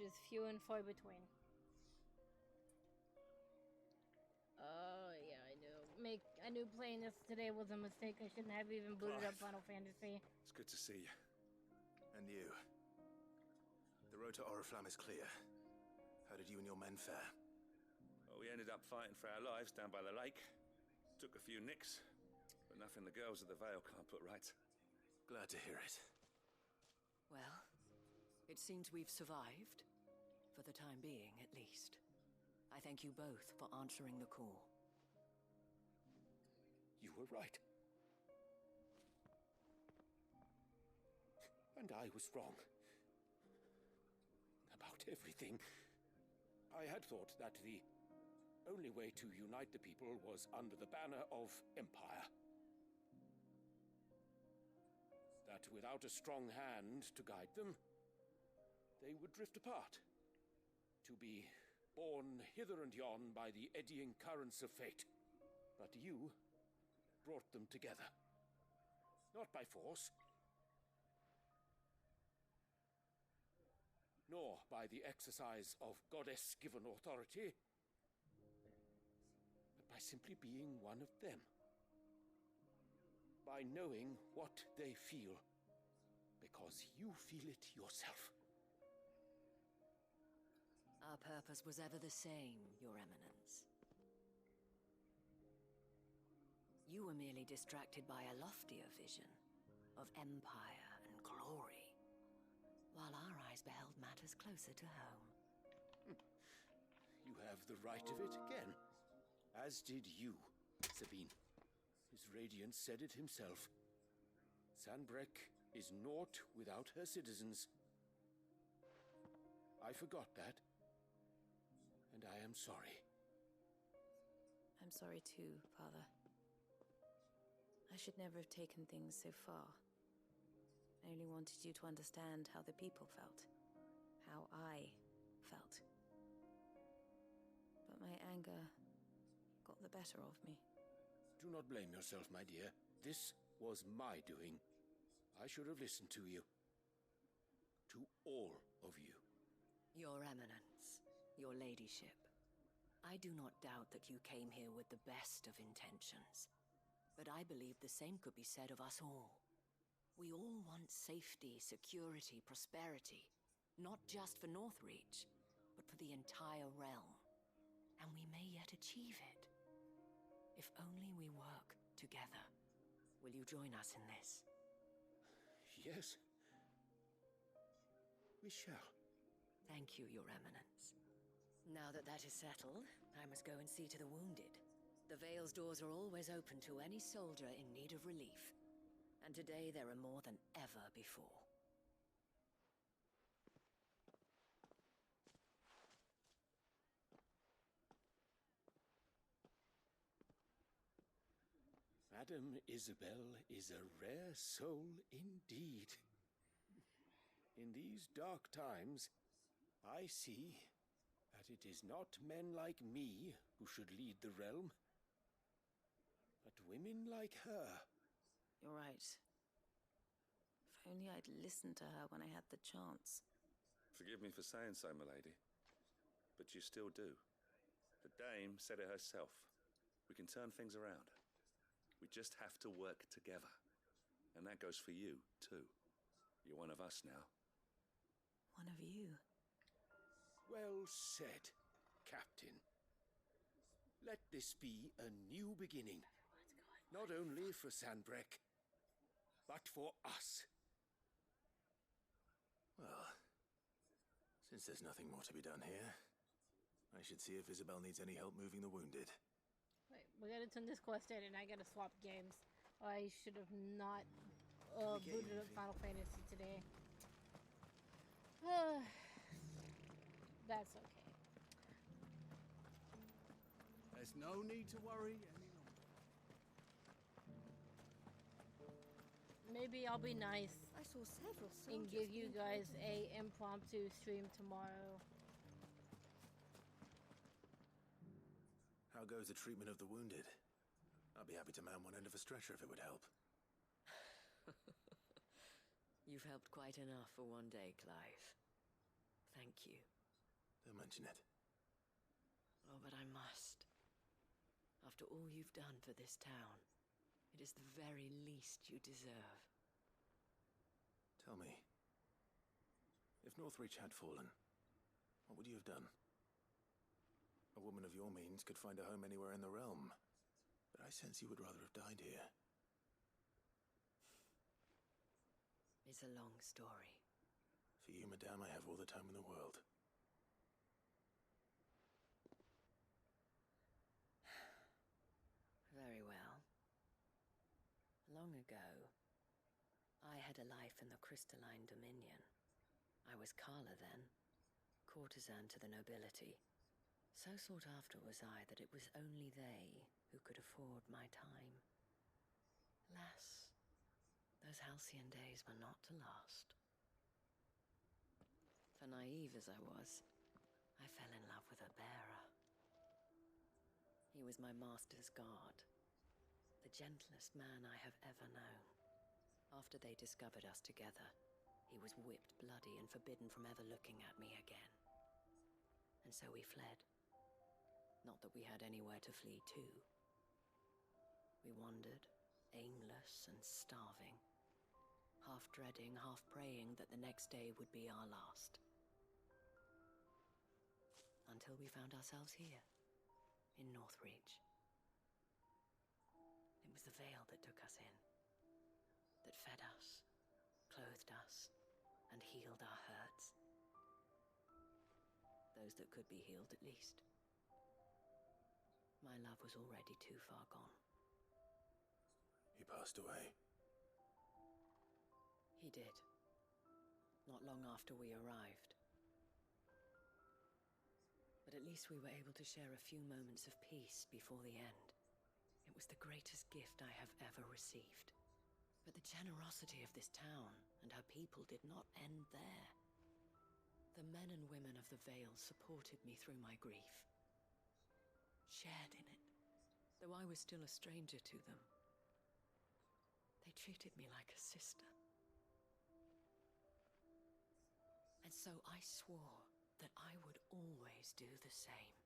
Just few and far between. Oh, yeah, I knew playing this today was a mistake. I shouldn't have even booted up Final Fantasy. It's good to see you. And you. The road to Oriflamme is clear. How did you and your men fare? Well, we ended up fighting for our lives down by the lake. Took a few nicks, but nothing the girls of the Vale can't put right. Glad to hear it. Well, it seems we've survived. For the time being, at least. I thank you both for answering the call. You were right. And I was wrong. About everything. I had thought that the only way to unite the people was under the banner of Empire. That without a strong hand to guide them, they would drift apart. To be borne hither and yon by the eddying currents of fate. But you brought them together. Not by force, nor by the exercise of goddess-given authority, but by simply being one of them. By knowing what they feel, because you feel it yourself. Our purpose was ever the same, Your Eminence. You were merely distracted by a loftier vision of empire and glory, while our eyes beheld matters closer to home. You have the right of it again, as did you, Sabine. His radiance said it himself. Sanbreque is naught without her citizens. I forgot that. And I am sorry. I'm sorry too, Father. I should never have taken things so far. I only wanted you to understand how the people felt. How I felt. But my anger got the better of me. Do not blame yourself, my dear. This was my doing. I should have listened to you. To all of you. Your Eminence, your Ladyship, I do not doubt that you came here with the best of intentions. But I believe the same could be said of us all. We all want safety, security, prosperity. Not just for Northreach, but for the entire realm. And we may yet achieve it. If only we work together. Will you join us in this? Yes. We shall. Thank you, Your Eminence. Now that that is settled, I must go and see to the wounded. The Vale's doors are always open to any soldier in need of relief. And today there are more than ever before. Madame Isabel is a rare soul indeed. In these dark times, I see that it is not men like me who should lead the realm, but women like her. You're right. If only I'd listened to her when I had the chance. Forgive me for saying so, milady, but you still do. The dame said it herself. We can turn things around. We just have to work together. And that goes for you, too. You're one of us now. One of you. Well said, Captain. Let this be a new beginning. Not only for Sanbreque, but for us. Well, since there's nothing more to be done here, I should see if Isabel needs any help moving the wounded. Wait, we gotta turn this quest in and I gotta swap games. I should have not booted up Final Fantasy today. That's okay. There's no need to worry any longer. maybe I'll be nice I saw several soldiers and give you being guys taken. a impromptu stream tomorrow. How goes the treatment of the wounded? I'd be happy to man one end of a stretcher if it would help. You've helped quite enough for one day, Clive. Thank you. Don't mention it. Oh, but I must. After all you've done for this town, it is the very least you deserve. Tell me, if Northreach had fallen, what would you have done? A woman of your means could find a home anywhere in the realm, but I sense you would rather have died here. It's a long story. For you, madame, I have all the time in the world. Very well. Long ago, I had a life in the Crystalline Dominion. I was Carla then, courtesan to the nobility. So sought after was I that it was only they who could afford my time. Alas, those halcyon days were not to last. For naive as I was, I fell in love with a bearer. He was my master's guard, the gentlest man I have ever known. After they discovered us together, he was whipped bloody and forbidden from ever looking at me again. And so we fled. Not that we had anywhere to flee to. We wandered, aimless and starving, half dreading, half praying that the next day would be our last. Until we found ourselves here, in Northreach. It was the veil that took us in, that fed us, clothed us, and healed our hurts. Those that could be healed, at least. My love was already too far gone. He passed away. He did. Not long after we arrived. But at least we were able to share a few moments of peace before the end. It was the greatest gift I have ever received. But the generosity of this town and her people did not end there. The men and women of the Vale supported me through my grief. Shared in it, though I was still a stranger to them. They treated me like a sister. And so I swore that I would always do the same.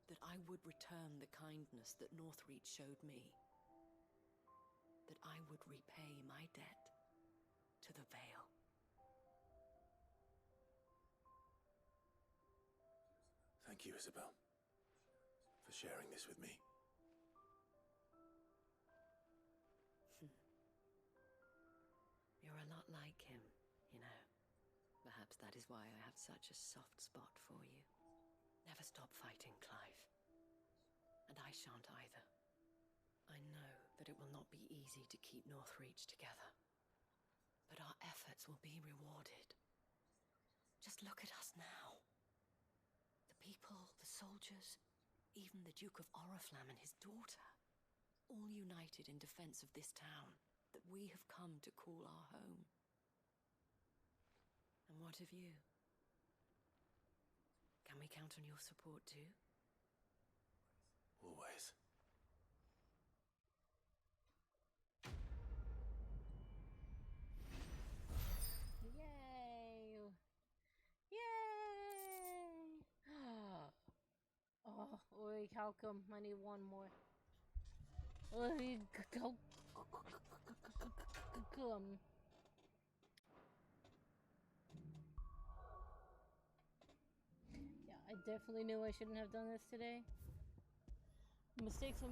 That I would return the kindness that Northreach showed me. That I would repay my debt to the Vale. Thank you, Isabel, for sharing this with me. You're a lot like him, you know. Perhaps that is why I have such a soft spot for you. Never stop fighting, Clive. And I shan't either. I know that it will not be easy to keep Northreach together. But our efforts will be rewarded. Just look at us now. The people, the soldiers, even the Duke of Oriflamme and his daughter. All united in defense of this town that we have come to call our home. And what of you? Can we count on your support too? Always. Yay! Yay! Oh, wait, how come? I need one more. Come. Yeah, I definitely knew I shouldn't have done this today. Mistakes were